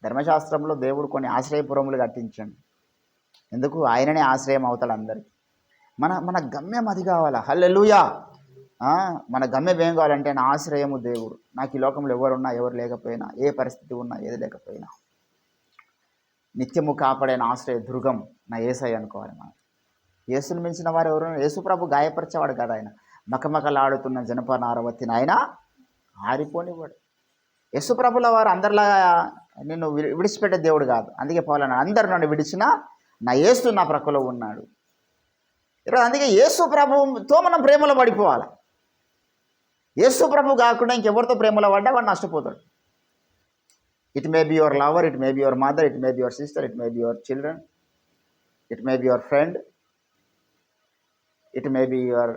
ధర్మశాస్త్రంలో దేవుడు కొన్ని ఆశ్రయపురములు కట్టించండి. ఎందుకు? ఆయననే ఆశ్రయం అవుతాడు అందరికి. మన గమ్యం అది కావాలా? హల్లెలూయా. మన గమ్యం ఏం కావాలంటే నా ఆశ్రయము దేవుడు. నాకు ఈ లోకంలో ఎవరున్నా ఎవరు లేకపోయినా, ఏ పరిస్థితి ఉన్నా ఏది లేకపోయినా నిత్యము కాపాడే నా ఆశ్రయ దుర్గం నా యేసయ్య అనుకోవాలి. మనం యేసుని మించిన వారు ఎవరు? యేసు ప్రభు గాయపరిచేవాడు కదా. ఆయన మకమకలాడుతున్న జనపనారవతిని ఆయన ఆరిపోనివాడు. యేసు ప్రభుల వారు అందరిలాగా నిన్ను విడిచిపెట్టే దేవుడు కాదు. అందుకే పౌలు అందరు నన్ను విడిచినా నా యేసు నా ప్రక్కలో ఉన్నాడు. ఈరోజు అందుకే యేసు ప్రభుతో మనం ప్రేమలో పడిపోవాలి. యేసు ప్రభు కాకుండా ఇంకెవరితో ప్రేమలో పడ్డా వాడు నష్టపోతాడు. It may be your lover, it may be your mother, it may be your sister, it may be your children, it may be your friend, it may be your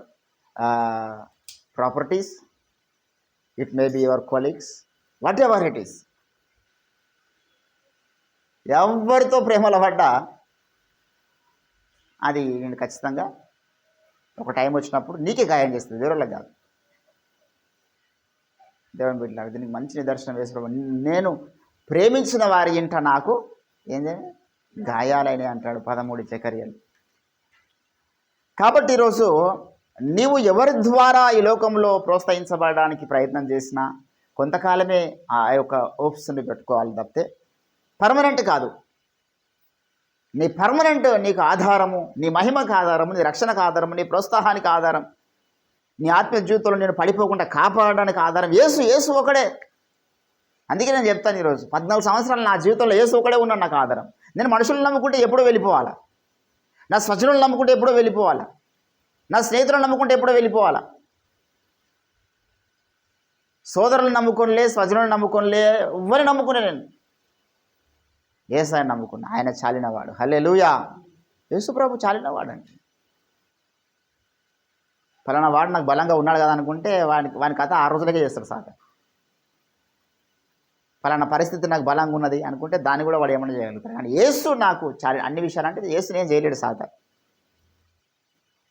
properties, it may be your colleagues, whatever it is. ఎవరితో ప్రేమలో పడ్డా అది నేను ఖచ్చితంగా ఒక time వచ్చినప్పుడు నీకే గాయం చేస్తుంది, వేరేళ్ళకి కాదు. దేవుని బిడ్డలారా, దీనికి మంచి నిదర్శనం వేసుకోవడం. నేను ప్రేమించిన వారి ఇంట నాకు ఏంది గాయాలని అంటాడు 13 జకర్యాలు. కాబట్టి ఈరోజు నీవు ఎవరి ద్వారా ఈ లోకంలో ప్రోత్సహించబడడానికి ప్రయత్నం చేసినా కొంతకాలమే ఆ యొక్క హోప్స్ని పెట్టుకోవాలి తప్పితే పర్మనెంట్ కాదు. నీ పర్మనెంట్ నీకు ఆధారము, నీ మహిమకు ఆధారము, నీ రక్షణకు ఆధారము, నీ ప్రోత్సాహానికి ఆధారం, నీ ఆత్మీయ జీవితంలో నేను పడిపోకుండా కాపాడడానికి ఆధారం యేసు ఒకడే. అందుకే నేను చెప్తాను, ఈరోజు 14 సంవత్సరాలు నా జీవితంలో యేసు ఒకడే ఉన్నాడు నాకు ఆధారం. నేను మనుషులను నమ్ముకుంటే ఎప్పుడో వెళ్ళిపోవాలా, నా స్వజనులను నమ్ముకుంటే ఎప్పుడో వెళ్ళిపోవాలా, నా స్నేహితులను నమ్ముకుంటే ఎప్పుడో వెళ్ళిపోవాలా. సోదరులను నమ్ముకోనిలే, స్వజనులను నమ్ముకోనిలే, ఎవరిని నమ్ముకునే నేను యేసయ్యను నమ్ముకున్నా. ఆయన చాలినవాడు. హల్లెలూయా. యేసు ప్రభు చాలినవాడు అండి. ఫలానా వాడు నాకు బలంగా ఉన్నాడు కదా అనుకుంటే వాని కథ 6 రోజులకే చేస్తాడు సార్. ఫలానా పరిస్థితి నాకు బలంగా ఉన్నది అనుకుంటే దాన్ని కూడా వాడు ఏమన్నా చేయగలుగుతాడు. కానీ యేసు నాకు చాలి అన్ని విషయాలు అంటే యేసు నేను చేయలేడు సాత.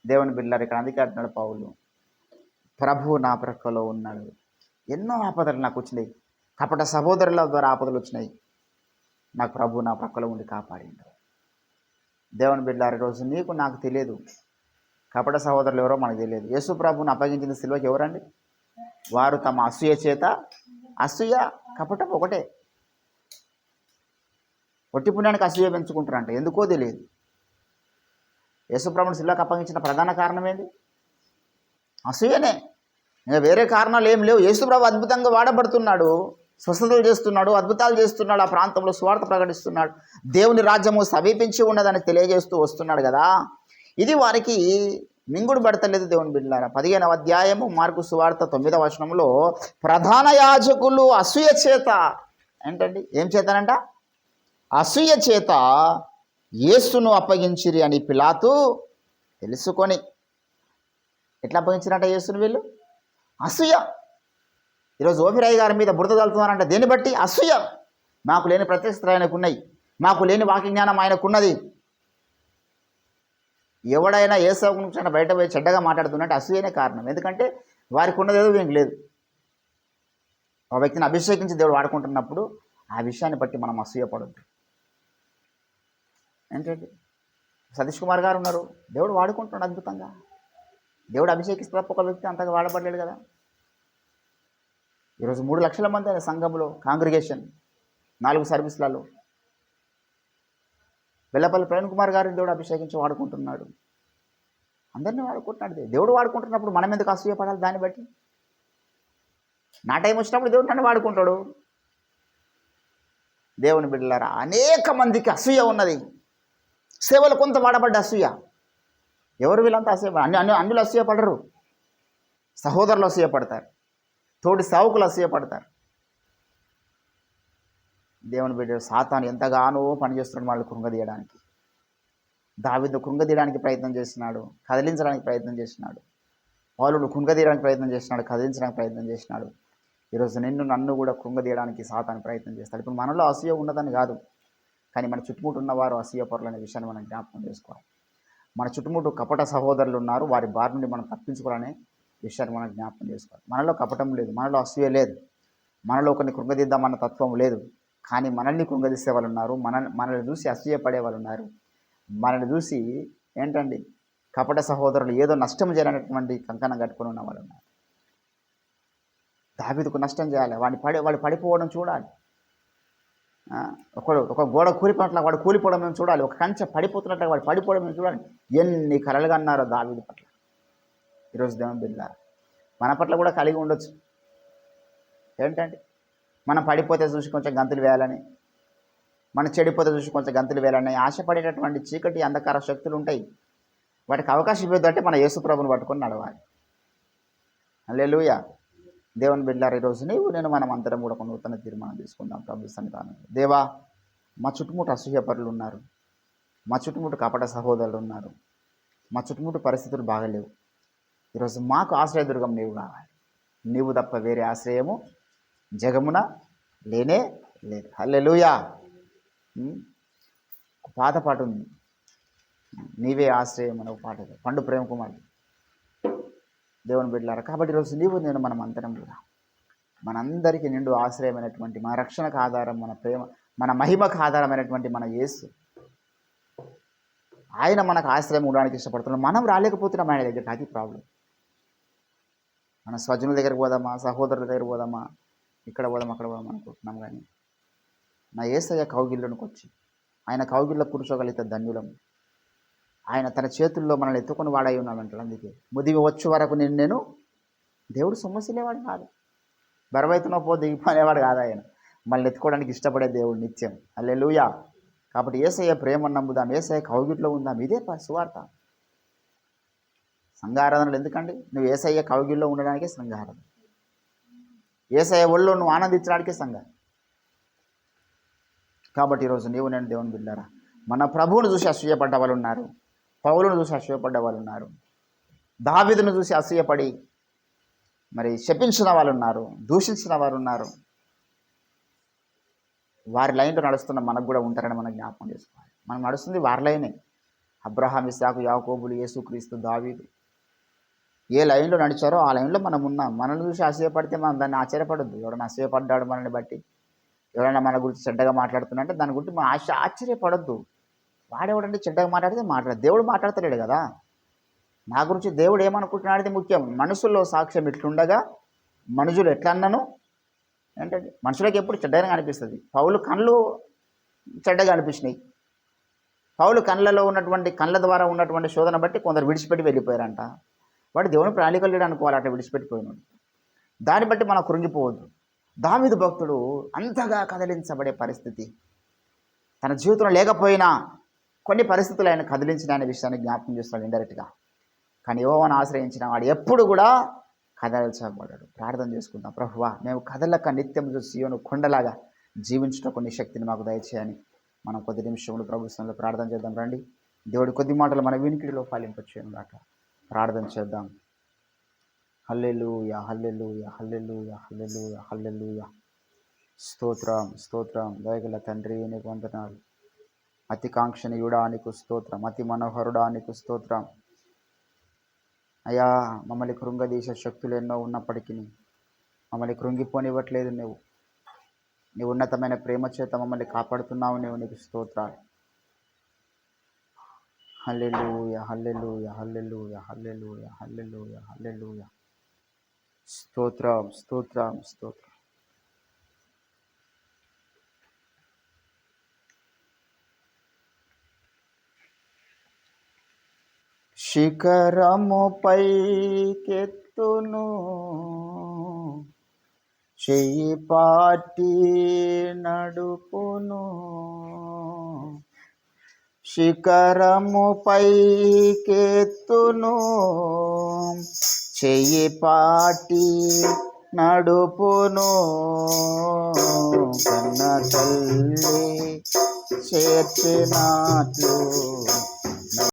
దేవుని బిడ్డలారా, ఇక్కడ అందుకే అంటున్నాడు పౌలు, ప్రభువు నా ప్రక్కలో ఉన్నాడు. ఎన్నో ఆపదలు నాకు వచ్చినాయి, కపట సహోదరుల ద్వారా ఆపదలు వచ్చినాయి, నాకు ప్రభు నా ప్రక్కలో ఉండి కాపాడిండు. దేవుని బిడ్డలారా, ఈరోజు నీకు నాకు తెలియదు, కపట సహోదరులు ఎవరో మనకు తెలియదు. యేసు ప్రభువుని అప్పగించిన సిలువకి ఎవరండి? వారు తమ అసూయ చేత, అసూయ కపటం ఒకటే, ఒట్టి పుణ్యానికి అసూయ పెంచుకుంటారంట, ఎందుకో తెలియదు. యేసు ప్రభువుని సిలువకి అప్పగించిన ప్రధాన కారణం ఏంది? అసూయనే. ఇంకా వేరే కారణాలు ఏం లేవు. యేసు ప్రభు అద్భుతంగా వాడబడుతున్నాడు, స్వస్థతలు చేస్తున్నాడు, అద్భుతాలు చేస్తున్నాడు, ఆ ప్రాంతంలో సువార్త ప్రకటిస్తున్నాడు, దేవుని రాజ్యము సమీపించి ఉన్నదని తెలియజేస్తూ వస్తున్నాడు కదా. ఇది వారికి మింగుడు పడతలేదు. దేవుని బిడ్డలారా, 15వ అధ్యాయము మార్కు సువార్త 9వ వచనంలో ప్రధాన యాజకులు అసూయ చేత ఏంటండి, ఏం చేతనంట? అసూయ చేత యేసును అప్పగించిరి అని పిలాతు తెలుసుకొని. ఎట్లా అప్పగించినట్ట యేసును వీళ్ళు? అసూయ. ఈరోజు ఓఫిరాయి గారి మీద బురద తలుతున్నారంట, దేన్ని బట్టి? అసూయ. మాకు లేని ప్రత్యక్షతలు ఆయనకున్నాయి, మాకు లేని వాక్య జ్ఞానం ఆయనకున్నది. ఎవడైనా యేసు గురించి బయట పోయి చెడ్డగా మాట్లాడుతున్నట్టు అసూయనే కారణం. ఎందుకంటే వారికి ఉన్నదేదో వీనికి లేదు. ఒక వ్యక్తిని అభిషేకించి దేవుడు వాడుకుంటున్నప్పుడు ఆ విషయాన్ని బట్టి మనం అసూయపడద్దు. ఏంటంటే సతీష్ కుమార్ గారు ఉన్నారు, దేవుడు వాడుకుంటున్నాడు అద్భుతంగా. దేవుడు అభిషేకిస్తే తప్ప ఒక వ్యక్తి అంతగా వాడబడలేడు కదా. ఈరోజు 3 లక్షల మంది అనే సంఘంలో కాంగ్రిగేషన్, 4 సర్వీసులలో వెల్లపల్లి ప్రవీణ్ కుమార్ గారిని దేవుడు అభిషేకించి వాడుకుంటున్నాడు. అందరినీ వాడుకుంటున్నాడు. దేవుడు వాడుకుంటున్నప్పుడు మనం ఎందుకు అసూయపడాలి? దాన్ని బట్టి నా టైం వచ్చినప్పుడు దేవుడు నన్ను వాడుకుంటాడు. దేవుని బిడ్డలారా, అనేక మందికి అసూయ ఉన్నది. సేవలు కొంత వాడబడ్డ అసూయ. ఎవరు వీళ్ళంతా అసూయ? అన్యులు అసూయపడరు, సహోదరులు అసూయపడతారు, తోటి సేవకులు అసూయపడతారు. దేవుని బిడ్డ సాతాను ఎంతగానో పనిచేస్తున్నాడు వాళ్ళు కృంగదీయడానికి. దావీదు కృంగదీయడానికి ప్రయత్నం చేస్తున్నాడు, కదిలించడానికి ప్రయత్నం చేస్తున్నాడు. పౌలును కృంగదీయడానికి ప్రయత్నం చేస్తున్నాడు, కదిలించడానికి ప్రయత్నం చేస్తున్నాడు. ఈరోజు నన్ను కూడా కృంగదీయడానికి సాతాను ప్రయత్నం చేస్తాడు. ఇప్పుడు మనలో అసూయ ఉన్నదని కాదు, కానీ మన చుట్టుముట్టు ఉన్నవారు అసూయ పరులు అనే విషయాన్ని మనం జ్ఞాపకం చేసుకోవాలి. మన చుట్టుముట్టు కపట సహోదరులు ఉన్నారు, వారి బారి నుండి మనం తప్పించుకోవాలనే విషయాన్ని మనం జ్ఞాపకం చేసుకోవాలి. మనలో కపటం లేదు, మనలో అసూయ లేదు, మనలో ఒకరిని కృంగదీద్దామన్న తత్వం లేదు. కానీ మనల్ని కృంగదీసే వాళ్ళు ఉన్నారు, మనల్ని చూసి అసూయ పడే వాళ్ళు ఉన్నారు, మనల్ని చూసి ఏంటండి కపట సహోదరులు ఏదో నష్టం చేయాలనేటువంటి కంకణం కట్టుకొని ఉన్న వాళ్ళు ఉన్నారు. దావీదుకు నష్టం చేయాలి, వాడు పడిపోవడం చూడాలి. ఒక గోడ కూలిపోయినట్లా వాడు కూలిపోవడం మేము చూడాలి, ఒక కంచె పడిపోతున్నట్లుగా వాడు పడిపోవడం మేము చూడాలి. ఎన్ని కలలుగా అన్నారో దావీదు పట్ల. ఈరోజు దేవుని బిడ్డ మన పట్ల కూడా కలిగి ఉండొచ్చు. ఏంటంటే మనం పడిపోతే చూసి కొంచెం గంతులు వేయాలని, మనం చెడిపోతే చూసి కొంచెం గంతులు వేయాలని ఆశపడేటటువంటి చీకటి అంధకార శక్తులు ఉంటాయి. వాటికి అవకాశం ఇవ్వద్దంటే మన యేసు ప్రభువుని పట్టుకొని నడవాలి. హల్లెలూయా. దేవుని బిడ్డలారా, ఈరోజు నేను మనం అందరం కూడా ఒక నూతన తీర్మానం తీసుకుందాం ప్రభు సన్నిధానం. దేవా, మా చుట్టుముట్టు అసూయపరులు ఉన్నారు, మా చుట్టుముట్టు కపట సహోదరులు ఉన్నారు, మా చుట్టుముట్టు పరిస్థితులు బాగలేవు. ఈరోజు మాకు ఆశ్రయదుర్గం నీవు కావాలి. నీవు తప్ప వేరే ఆశ్రయము జగమున లేనే లేదు. హల్లెలూయా. పాత పాట ఉంది, నీవే ఆశ్రయం అనే ఒక పాట, పండు ప్రేమ కుమార్. దేవుని బిడ్డలారా. కాబట్టి ఈరోజు నీవు నేను మనం అందరం కూడా మనందరికీ నిండు ఆశ్రయమైనటువంటి మన రక్షణకు ఆధారం, మన ప్రేమ, మన మహిమకు ఆధారమైనటువంటి మన యేసు, ఆయన మనకు ఆశ్రయం ఉండడానికి ఇష్టపడుతున్నాం. మనం రాలేకపోతున్నాం ఆయన దగ్గరికి. అది ప్రాబ్లం. మన స్వజనుల దగ్గరికి పోదామా, సహోదరుల దగ్గర పోదామా, ఇక్కడ పోదాం అక్కడ పోదాం అనుకుంటున్నాం. కానీ నా యేసయ్య కౌగిల్లోనికి వచ్చి ఆయన కౌగిల్లో కూర్చోగలిగితే ధన్యులం. ఆయన తన చేతుల్లో మనల్ని ఎత్తుకొని వాడై ఉన్నాడంటాడు. అందుకే ముదివి వచ్చే వరకు నేను దేవుడు సొమ్మసిలేవాడు కాదు, బరువైతున్నో పో దిగిపోనేవాడు కాదు. ఆయన మనల్ని ఎత్తుకోవడానికి ఇష్టపడే దేవుడు నిత్యం. హల్లెలూయా. కాబట్టి యేసయ్య ప్రేమను నమ్ముదాం, యేసయ్య కౌగిట్లో ఉందాం. ఇదే సువార్త. సంఘారాధనలు ఎందుకండి? నువ్వు యేసయ్య కౌగిల్లో ఉండడానికే సంఘారాధన. యేసయ్య ఒళ్ళో నువ్వు ఆనందించడానికే సంఘం. కాబట్టి ఈరోజు నీవు నేను దేవుని బిడ్డారా, మన ప్రభువును చూసి అసూయపడ్డ వాళ్ళు ఉన్నారు, పౌలును చూసి అసూయపడ్డ వాళ్ళు ఉన్నారు, దావీదును చూసి అసూయపడి మరి శపించిన వాళ్ళు ఉన్నారు, దూషించిన వారు ఉన్నారు. వారి లైన్లో నడుస్తున్న మనకు కూడా ఉంటారని మనం జ్ఞాపకం చేసుకోవాలి. మనం నడుస్తుంది వారి లైనే. అబ్రహాం, ఇస్సాకు, యాకోబులు, యేసుక్రీస్తు, దావీదు ఏ లైన్లో నడిచారో ఆ లైన్లో మనం ఉన్నాం. మనల్ని చూసి అసూయపడితే మనం దాన్ని ఆశ్చర్యపడద్దు. ఎవరైనా అసూయపడ్డాడు మనల్ని బట్టి, ఎవరైనా మన గురించి చెడ్డగా మాట్లాడుతున్నా అంటే దాని గురించి మనం ఆశ్చర్యపడద్దు. వాడేవాడంటే చెడ్డగా మాట్లాడితే దేవుడు మాట్లాడతలేడు కదా. నా గురించి దేవుడు ఏమనుకుంటున్నాడది ముఖ్యం. మనుషుల్లో సాక్ష్యం ఇట్లుండగా మనుషులు ఎట్లా అన్నాను ఏంటంటే మనుషులకు ఎప్పుడు చెడ్డగా అనిపిస్తుంది. పౌలు కళ్ళు చెడ్డగా అనిపించినాయి. పౌలు కళ్ళలో ఉన్నటువంటి కళ్ళ ద్వారా ఉన్నటువంటి శోధన బట్టి కొందరు విడిచిపెట్టి వెళ్ళిపోయారంట. వాడు దేవుని ప్రణాళికలు లేడు అనుకోవాలి, అట్లా విడిచిపెట్టిపోయినాడు. దాన్ని బట్టి మనం కృంగిపోవద్దు. దావీదు భక్తుడు అంతగా కదిలించబడే పరిస్థితి తన జీవితంలో లేకపోయినా కొన్ని పరిస్థితులు ఆయన కదిలించిన అనే విషయాన్ని జ్ఞాపకం చేస్తున్నాడు ఇండైరెక్ట్గా. కానీ యెహోవాను ఆశ్రయించిన వాడు ఎప్పుడు కూడా కదల్చబడ్డాడు. ప్రార్థన చేసుకుందాం. ప్రభువా, మేము కదలక నిత్యం సీయోను కొండలాగా జీవించడం కొన్ని శక్తిని మాకు దయచేయని మనం కొద్ది నిమిషంలో ప్రభుత్వంలో ప్రార్థన చేద్దాం. రండి, దేవుడి కొద్ది మాటలు మన వినికిడిలో ఫలింపచేయను గాక. ప్రార్థన చేద్దాం. హల్లెలూయా, హల్లెలూయా, హల్లెలూయా, హల్లెలూయా, హల్లెలూయా. స్తోత్రం, స్తోత్రం. దయగల తండ్రి నీకు వందనాలు. అతి కాంక్షణీయుడా నీకు స్తోత్రం, అతి మనోహరుడా నీకు స్తోత్రం. అయ్యా, మమ్మల్ని కృంగదీసే శక్తులు ఎన్నో ఉన్నప్పటికీ మమ్మల్ని కృంగిపోనివ్వట్లేదు. నీ ఉన్నతమైన ప్రేమ చేత మమ్మల్ని కాపాడుతున్నావు. నీకు స్తోత్రాలు. హల్లెలూయా, హల్లెలూయా, హల్లెలూయా, హల్లెలూయా, హల్లెలూయా, హల్లెలూయా. స్తోత్రం, స్తోత్రం, స్తోత్రం. శిఖరముపై కెత్తును చెయ్యి పాటి నడుపును. శిఖరముపై కెత్తును చెయ్యి పాటి నడుపును. కన్న తల్లి చేర్చినట్లు